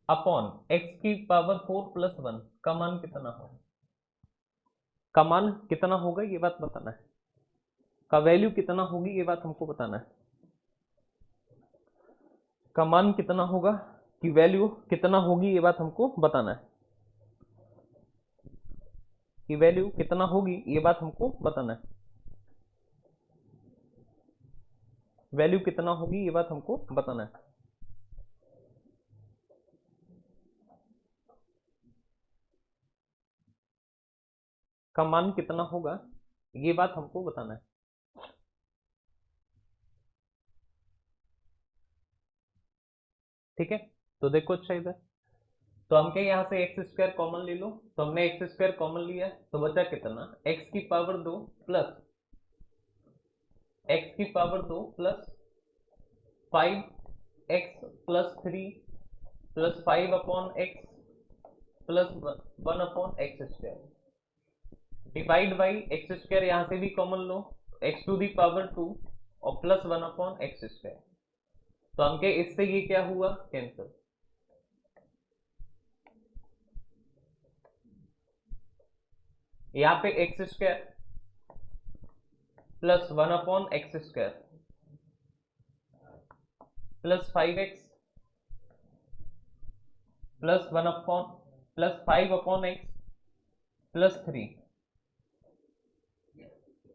upon x की पावर 4 प्लस 1 का मान कितना हो, का मान कितना होगा ये बात बताना है, का वैल्यू कितना होगी ये बात हमको बताना है, का मान कितना होगा कि वैल्यू कितना होगी ये बात हमको बताना है, कि वैल्यू कितना होगी ये बात हमको बताना है, वैल्यू कितना होगी ये बात हमको बताना है। का मान कितना होगा ये बात हमको बताना है। ठीक है, तो देखो अच्छा इधर, तो हम क्या यहाँ से एक्स स्क्वायर कॉमन ले लो, तो हमने एक्स स्क्वायर कॉमन लिया तो बचा कितना, एक्स की पावर 2 प्लस एक्स की power 2 plus 5x plus 3 plus 5 upon X plus 1 upon X square divide by X square, यहाँ से भी कॉमन लो, एक्स टू दी पावर 2 और प्लस 1 अपॉन एक्स स्क्वायर, तो हम के इससे ये क्या हुआ कैंसिल, यहाँ पे x square plus 1 upon X square plus 5x plus 1 upon plus 5 upon X plus 3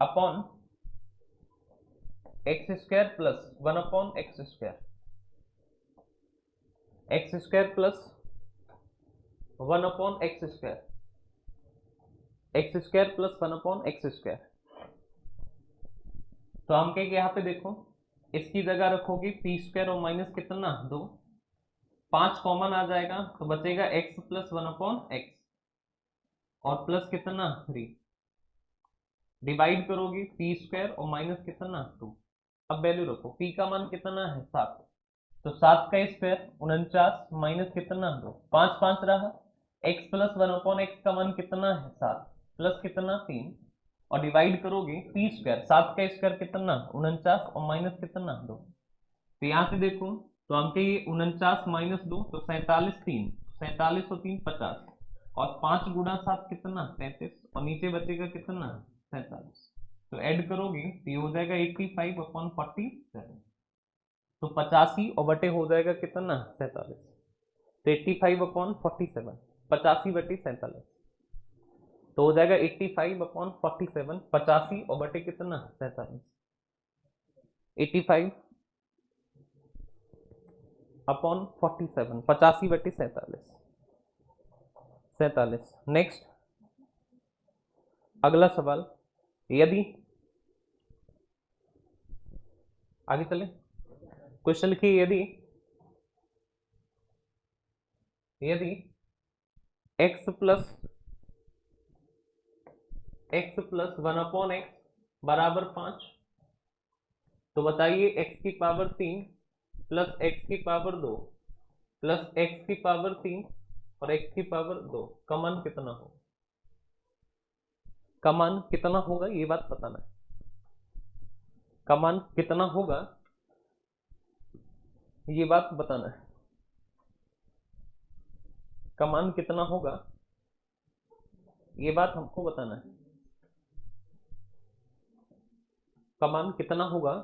upon X square plus 1 upon X square, x square plus 1 upon X square, x square plus 1 upon X square, तो हम कहेंगे यहाँ पे देखो इसकी जगह रखोगे P square और माइनस कितना 2, 5 कॉमन आ जाएगा तो बचेगा एक्स प्लस 1 अपॉन एक्स और प्लस कितना 3, डिवाइड करोगे पी स्क्वायर और माइनस कितना 2, अब वैल्यू रखो पी का मान कितना है 7, तो 7 का स्क्वायर 49 माइनस कितना 2, 5 5 रहा, एक्स प्लस 1 अपॉन एक्स का मान कितना है 7 प्लस कितना 3 और डिवाइड करोगे पी स्क्वायर, 7 का स्क्वायर कितना 49 और माइनस कितना 2, तो यहाँ से देखो तो हमके ये 49 माइनस 2 तो 47 3, 47 और 3 50 और 5 गुणा 7 कितना 33 और नीचे बचेगा कितना 47, तो ऐड करोगे तो ये हो जाएगा 85 अपॉन 47, तो 85 और बटे हो जाएगा कितना 47, तो 85 अपॉन 47 85 बटे 47, तो हो जाएगा 85 अपॉन 47 85 और बटे कितना 47, 85 अपॉन 47 85 बटे 47। नेक्स्ट अगला सवाल, यदि आगे चले क्वेश्चन लिखिए, यदि x प्लस 1 अपॉन एक्स बराबर 5, तो बताइए x की पावर 3 प्लस x की पावर 2 प्लस x की पावर 3 और x की पावर 2 का मान कितना हो, का मान कितना होगा ये बात बताना है, का मान कितना होगा ये बात बताना है, का मान कितना होगा ये बात हमको बताना है, का मान कितना होगा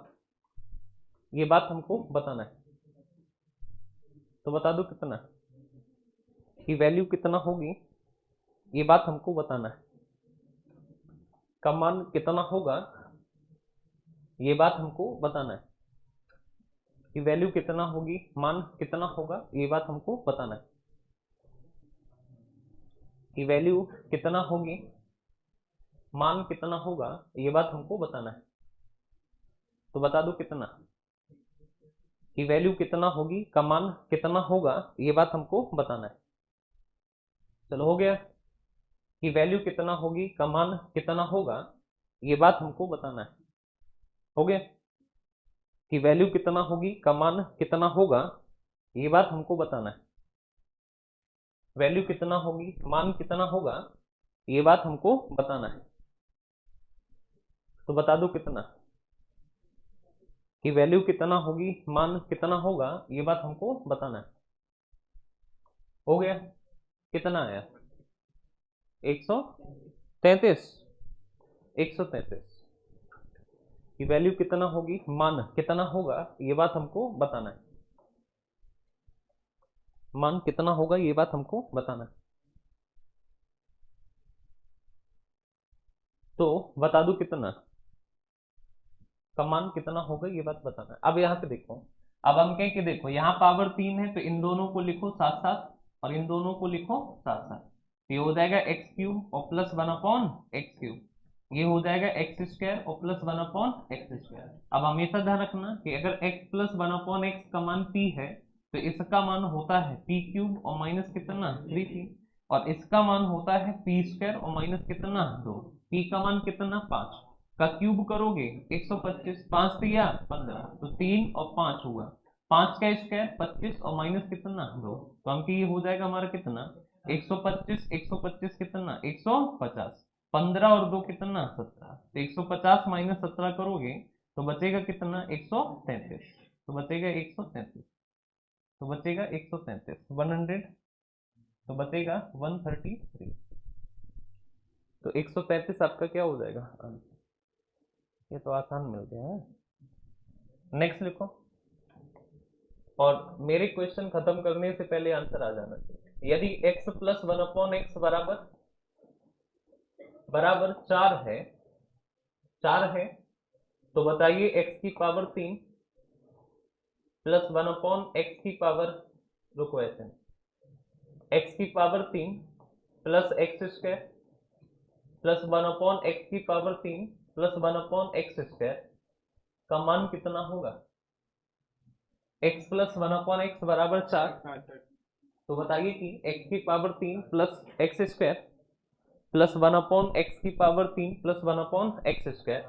ये बात हमको बताना है, तो बता दो कितना, कि वैल्यू कितना होगी ये बात हमको बताना है, का मान कितना होगा ये बात हमको बताना है, कि वैल्यू कितना होगी मान कितना होगा ये बात हमको बताना है, कि वैल्यू कितना होगी मान कितना होगा ये बात हमको बताना है, तो बता दो कितना, कि वैल्यू कितना होगी का मान कितना होगा ये बात हमको बताना है। चलो हो गया, कि वैल्यू कितना होगी का मान कितना होगा ये बात हमको बताना है, हो गया, कि वैल्यू कितना होगी का मान कितना होगा ये बात हमको बताना है, वैल्यू कितना होगी मान कितना होगा ये बात हमको बताना है, तो बता दो कितना, कि वैल्यू कितना होगी मान कितना होगा ये बात हमको बताना है। हो गया, कितना आया 133, 133 की वैल्यू कितना होगी, मान कितना होगा ये बात हमको बताना है, मान कितना होगा ये बात हमको बताना है। तो बता दूं कितना का मान कितना होगा ये बात बताना है। अब यहाँ पे देखो, अब हम कहें कि देखो यहाँ पावर 3 है तो इन दोनों को लिखो साथ साथ और इन दोनों को लिखो साथ साथ, तो ये हो जाएगा एक्स क्यूब और प्लस 1 एक्स क्यूब, ये हो जाएगा एक्स स्क्वायर और प्लस 1 एक्स स्क्वायर। अब हमेशा ध्यान रखना कि अगर x प्लस 1 का मान p है तो इसका मान होता है p क्यूब और माइनस कितना 3p, और इसका मान होता है p स्क्वायर और माइनस कितना 2, p का मान कितना 5 का क्यूब करोगे 125, 5 दिया 15, तो 3 और 5 हुआ 5 का स्क्वायर 25 और माइनस कितना 2, तो हम ये हो जाएगा हमारा कितना 125, 125 कितना 150, 15 और 2 कितना 17, तो 150 माइनस 17 करोगे तो बचेगा कितना 133, तो बचेगा 133, तो बचेगा 133 100, तो बचेगा 133, तो 133 आपका क्या हो जाएगा, ये तो आसान मिल गया है। नेक्स्ट लिखो, और मेरे क्वेश्चन खत्म करने से पहले आंसर आ जाना चाहिए। यदि x प्लस 1/x बराबर बराबर 4 है तो बताइए x की पावर 3 प्लस 1/x की पावर, रुको ऐसे, x की power 3 plus x square plus 1/x की पावर 3 प्लस 1/x स्क्वायर का मान कितना होगा। x प्लस 1/x बराबर 4, तो बताइए कि x की power 3 plus x square plus 1/x की पावर 3 प्लस 1/x स्क्वायर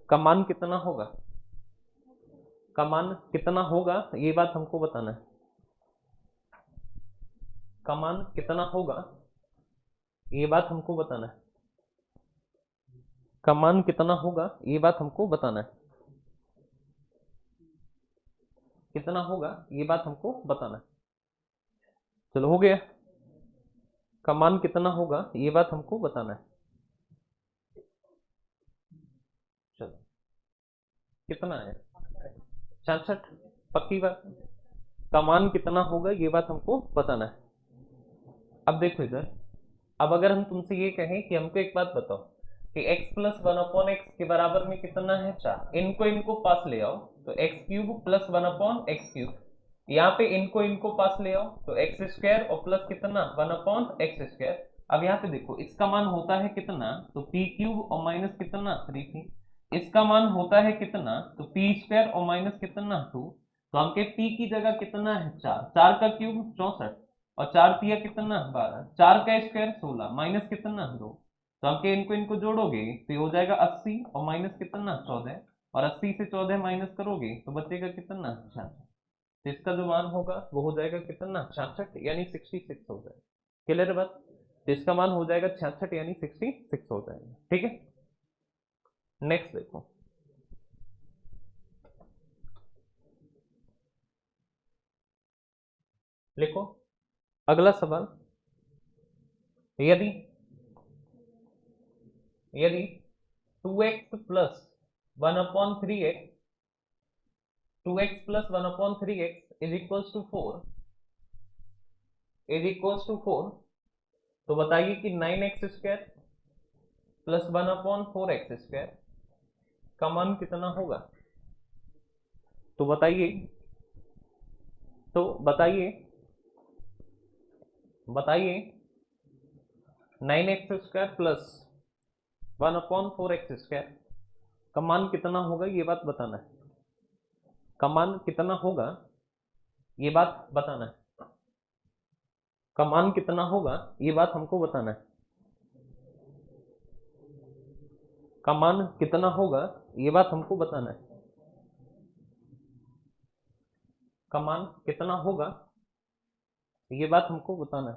का मान कितना होगा, का मान कितना होगा ये बात हमको बताना है, का मान कितना होगा ये बात हमको बताना है, का मान कितना होगा ये बात हमको बताना है, कितना होगा ये बात हमको बताना है। चलो हो गया, का मान कितना होगा ये बात हमको बताना है। चलो कितना है 66, पक्की बात, का मान कितना होगा ये बात हमको बताना है। अब देखो इधर, अब अगर हम तुमसे ये कहें कि हमको एक बात बताओ कि x प्लस 1/x के बराबर में कितना है 4, इनको इनको पास ले आओ तो x cube plus 1/x cube, यहाँ पे इनको इनको पास ले आओ तो एक्स स्क्वायर और प्लस कितना 1/x स्क्वायर। अब यहाँ पे देखो इसका मान होता है कितना, तो p क्यूब और माइनस कितना 3p, इसका मान होता है कितना, तो p स्क्वायर और माइनस कितना 2, तो हमके p की जगह कितना है 4, 4 का क्यूब 64 और 4 तिया कितना 12, 4 का स्क्वायर 16 माइनस कितना 2, तो हमके इनको इनको जोड़ोगे तो ये हो जाएगा 80 और माइनस कितना 14, और 80 से 14 माइनस करोगे तो बचेगा कितना 66, तो इसका जो मान होगा वो हो जाएगा कितना 66 यानी 66 हो जाएगा। क्लियर है बात, तो इसका मान हो जाएगा 66 यानी 66 हो जाएगा। ठीक है, नेक्स्ट देखो, लिखो अगला सवाल, यदि यदि 2x plus 1/3x 2x plus 1/3x is equals to 4 तो बताइए कि 9x square plus 1/4x square का मान कितना होगा। तो बताइए, तो बताइए बताइए 9x square plus 1/4x square का मान कितना होगा ये बात बताना है, का मान कितना होगा ये बात बताना है, का मान कितना होगा ये बात हमको बताना है, का मान कितना होगा ये बात हमको बताना है, का मान कितना होगा ये बात हमको बताना है,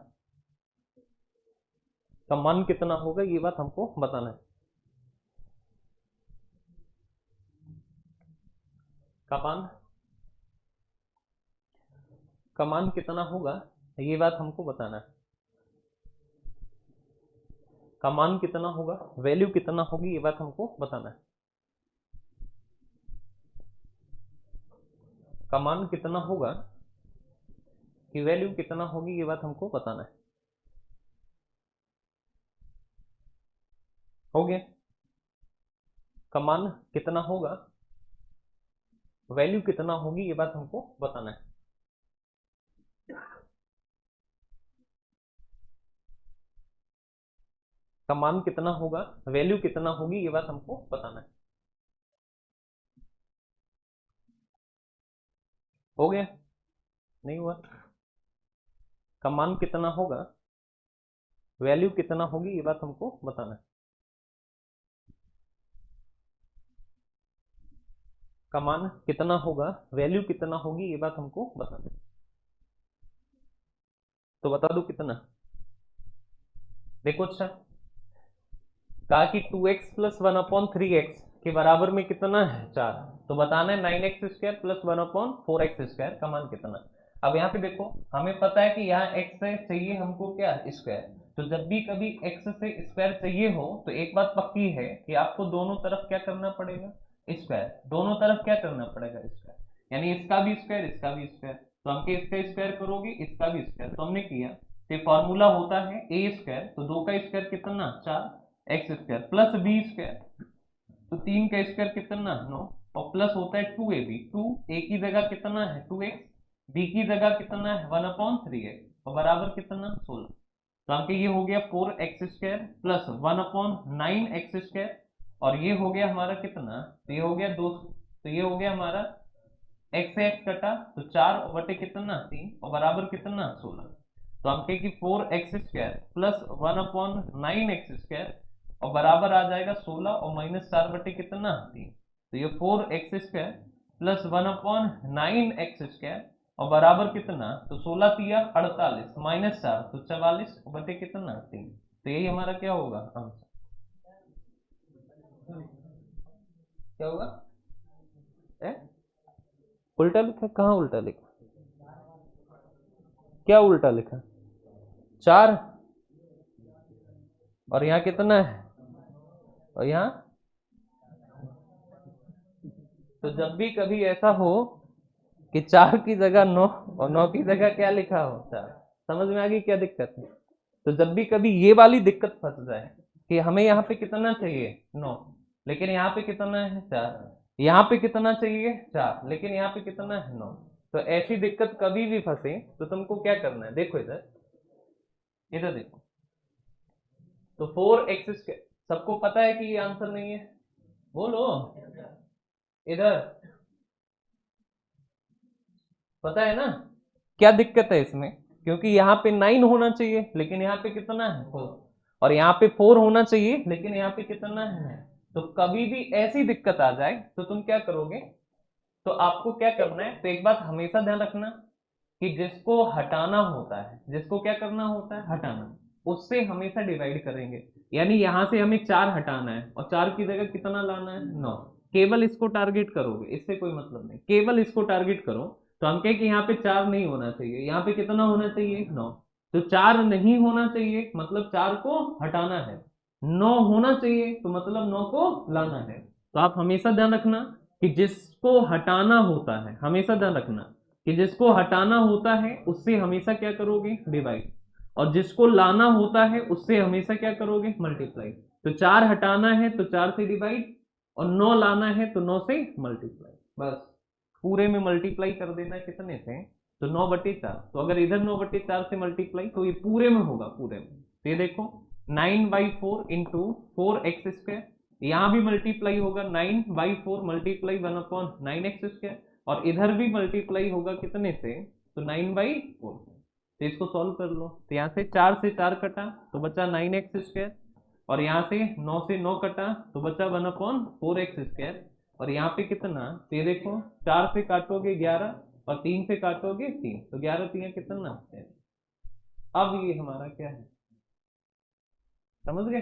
का मान कितना होगा ये बात हमको बताना है, का मान कितना होगा ये बात हमको बताना है। का मान कितना होगा, वैल्यू कितना होगी, ये बात हमको बताना है। का मान कितना होगा कि वैल्यू कितना होगी, ये बात हमको बताना है। हो गया। का मान कितना होगा, वैल्यू कितना होगी, ये बात हमको बताना है। का मान कितना होगा, वैल्यू कितना होगी, ये बात हमको बताना है। हो गया, नहीं हुआ। का मान कितना होगा, वैल्यू कितना होगी, ये बात हमको बताना है। का मान कितना होगा, वैल्यू कितना होगी, ये बात हमको बताना है। तो बता दो कितना। देखो अच्छा, कहा कि 2x प्लस 1/3x के बराबर में कितना है, 4। तो बताना है 9x² प्लस 1/4x² का मान कितना। अब यहाँ पे देखो, हमें पता है कि यहाँ x से चाहिए हमको क्या, स्क्वायर। तो जब भी कभी x से स्क्वायर चाहिए हो तो एक बात पक्की है कि आपको दोनों तरफ क्या करना पड़ेगा, स्क्वायर। दोनों तरफ क्या करना पड़ेगा, स्क्वायर। यानी इसका भी स्क्वायर, इसका भी स्क्वायर। तो हम इसका स्क्वायर करोगे, इसका भी स्क्वायर। तो हमने किया, तो फॉर्मूला होता है ए स्क्वायर, तो 2 का स्क्वायर कितना, 4x² प्लस बी स्क्वायर, तो 3 का स्क्वायर कितना, 9। और प्लस होता है 2ab, 2a की जगह कितना है 2x, b की जगह कितना है 1/3x, और बराबर कितना 16। तो आपके ये हो गया 4x² प्लस 1/9x², और ये हो गया हमारा कितना, तो ये हो गया 2, तो ये हो गया हमारा x से x कटा तो 4 बटे कितना 3, और बराबर कितना 16। तो हम कहें कि 4x² प्लस 1/9x² और बराबर आ जाएगा 16, और माइनस 4 बटे कितना 3। तो ये 4x² प्लस 1/9x² और बराबर कितना, तो 16 तिया 48 माइनस 4 तो 44 बटे कितना 3। तो यही हमारा क्या होगा आंसर। क्या होगा, उल्टा लिखा, कहाँ उल्टा लिखा, क्या उल्टा लिखा, 4 और यहाँ कितना है, और यहाँ। तो जब भी कभी ऐसा हो कि 4 की जगह 9 और 9 की जगह क्या लिखा हो 4, समझ में आ गई क्या दिक्कत है। तो जब भी कभी ये वाली दिक्कत फंस जाए कि हमें यहाँ पे कितना चाहिए 9, लेकिन यहाँ पे कितना है 4, यहाँ पे कितना चाहिए 4 लेकिन यहाँ पे कितना है 9, तो ऐसी दिक्कत कभी भी फंसे तो तुमको क्या करना है, देखो इधर, इधर देखो। तो 4x², सबको पता है कि ये आंसर नहीं है, बोलो इधर, पता है ना क्या दिक्कत है इसमें। क्योंकि यहाँ पे 9 होना चाहिए लेकिन यहाँ पे कितना है 4, और यहाँ पे 4 होना चाहिए लेकिन यहाँ पे कितना है 9। तो कभी भी ऐसी दिक्कत आ जाए तो तुम क्या करोगे, तो आपको क्या करना है, तो एक बात हमेशा ध्यान रखना कि जिसको हटाना होता है, जिसको क्या करना होता है हटाना, उससे हमेशा डिवाइड करेंगे। यानी यहां से हमें 4 हटाना है और 4 की जगह कितना लाना है 9, केवल इसको टारगेट करोगे, इससे कोई मतलब नहीं, केवल इसको टारगेट करो। तो हम कहें कि यहाँ पे 4 नहीं होना चाहिए, यहाँ पे कितना होना चाहिए 9। तो 4 नहीं होना चाहिए मतलब 4 को हटाना है, 9 होना चाहिए तो मतलब 9 को लाना है। तो आप हमेशा ध्यान रखना कि जिसको हटाना होता है, हमेशा ध्यान रखना कि जिसको हटाना होता है उससे हमेशा क्या करोगे डिवाइड, और जिसको लाना होता है उससे हमेशा क्या करोगे मल्टीप्लाई। तो 4 हटाना है तो 4 से डिवाइड, और 9 लाना है तो 9 से मल्टीप्लाई, बस पूरे में मल्टीप्लाई कर देना है कितने से, तो 9/4। तो अगर इधर 9/4 से मल्टीप्लाई तो ये पूरे में होगा, पूरे में। तो ये देखो 9/4 इंटू 4x², यहाँ भी मल्टीप्लाई होगा 9/4 मल्टीप्लाई 1/9x², और इधर भी मल्टीप्लाई होगा कितने से, तो 9/4। तो इसको सॉल्व कर लो, तो यहाँ से 4 से 4 कटा तो बचा 9x², और यहाँ से 9 से 9 कटा तो बचा 1/4x², और यहाँ पे कितना, तो ये देखो 4 से काटोगे 11 और 3 से काटोगे 3, तो 11 3 कितना 10। अब ये हमारा क्या है, समझ गए।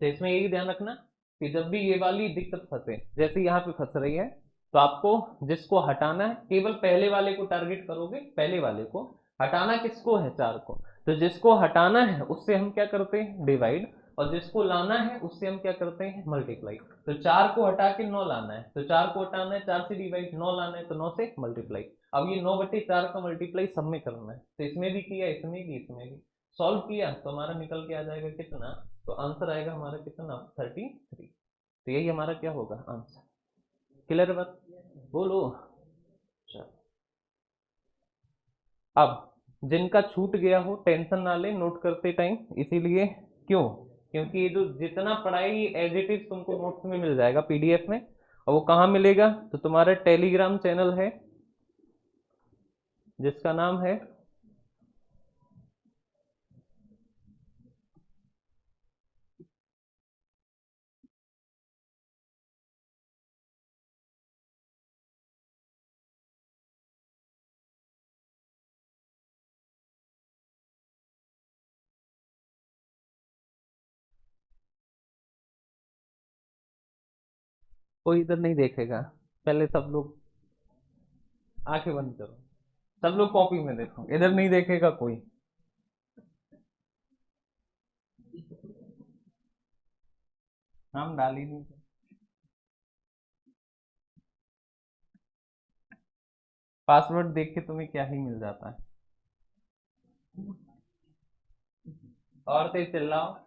तो इसमें यही ध्यान रखना कि जब भी ये वाली दिक्कत फंसे, जैसे यहाँ पे फंस रही है, तो आपको जिसको हटाना है केवल पहले वाले को टारगेट करोगे, पहले वाले को हटाना किसको है, 4 को। तो जिसको हटाना है उससे हम क्या करते हैं, डिवाइड, और जिसको लाना है उससे हम क्या करते हैं, मल्टीप्लाई। तो 4 को हटा के 9 लाना है, तो 4 को हटाना है 4 से डिवाइड, 9 लाना है तो 9 से मल्टीप्लाई। अब ये 9/4 का मल्टीप्लाई सब में करना है, तो इसमें भी किया, इसमें भी, इसमें भी सॉल्व किया तो हमारा निकल के आ जाएगा कितना, तो आंसर आएगा हमारा कितना, 33। तो यही हमारा क्या होगा, आंसर। क्लियर बात, बोलो। चलो, अब जिनका छूट गया हो टेंशन ना ले नोट करते टाइम, इसीलिए क्यों, क्योंकि ये जो जितना पढ़ाई एज इट इज तुमको नोट्स में मिल जाएगा पीडीएफ में। और वो कहाँ मिलेगा, तो तुम्हारा टेलीग्राम चैनल है जिसका नाम है, कोई इधर नहीं देखेगा, पहले सब लोग आंखें बंद करो, सब लोग कॉपी में देखो, इधर नहीं देखेगा कोई। नाम डाल ही नहीं, पासवर्ड देख के तुम्हें क्या ही मिल जाता है, और तेज चिल्लाओ।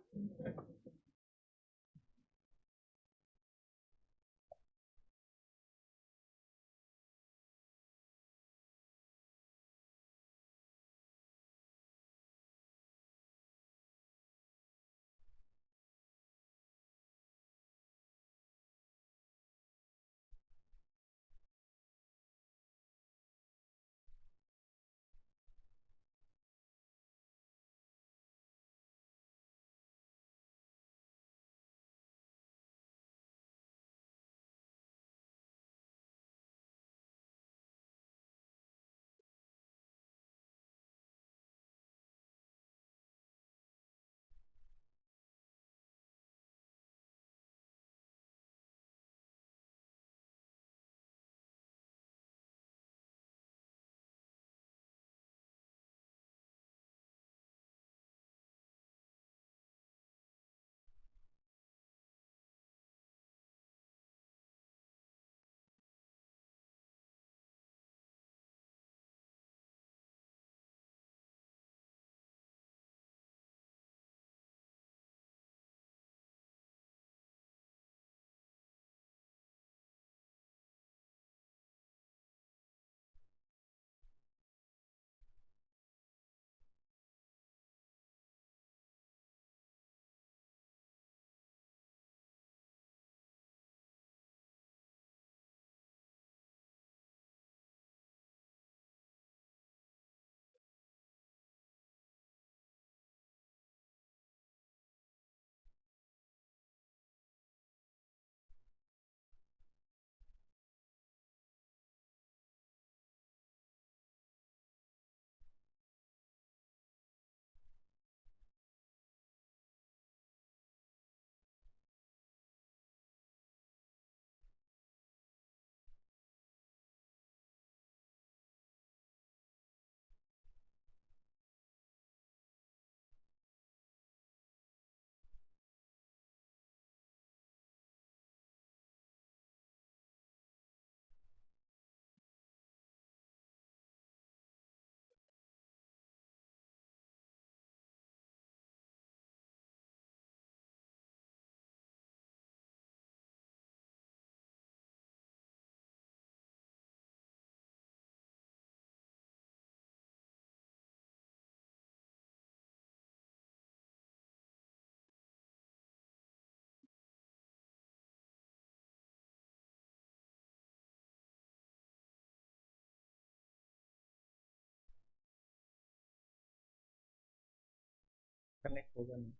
कनेक्ट होगा नहीं।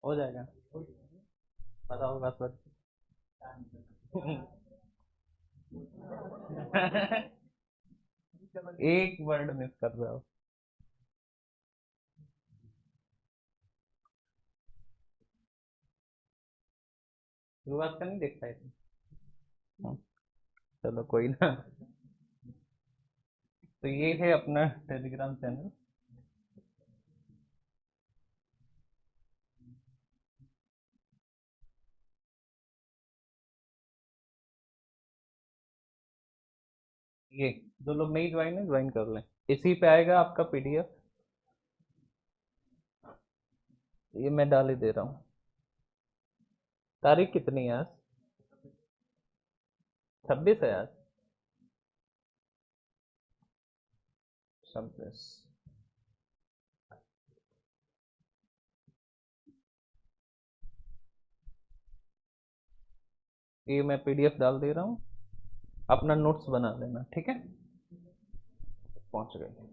हो जाएगा, बताओ पासवर्ड। एक वर्ड मिस कर रहे हो। शुरुआत का नहीं देख पाए थे? हाँ, चलो कोई ना। तो ये है अपना टेलीग्राम चैनल। ये जो लोग नहीं ज्वाइन है ज्वाइन कर लें, इसी पे आएगा आपका पीडीएफ। ये मैं डाल ही दे रहा हूँ। तारीख कितनी है आज? 26 है आज। 26। ये मैं पीडीएफ डाल दे रहा हूँ, अपना नोट्स बना लेना, ठीक है। पहुंच गए।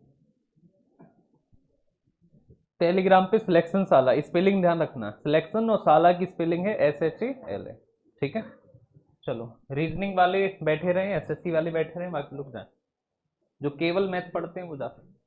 टेलीग्राम पे सिलेक्शन साला, स्पेलिंग ध्यान रखना, सिलेक्शन और साला की स्पेलिंग है SHALA, ठीक है। चलो, रीजनिंग वाले बैठे रहे, SSC वाले बैठे रहे, बाकी लोग जाए, जो केवल मैथ पढ़ते हैं वो जा सकते हैं।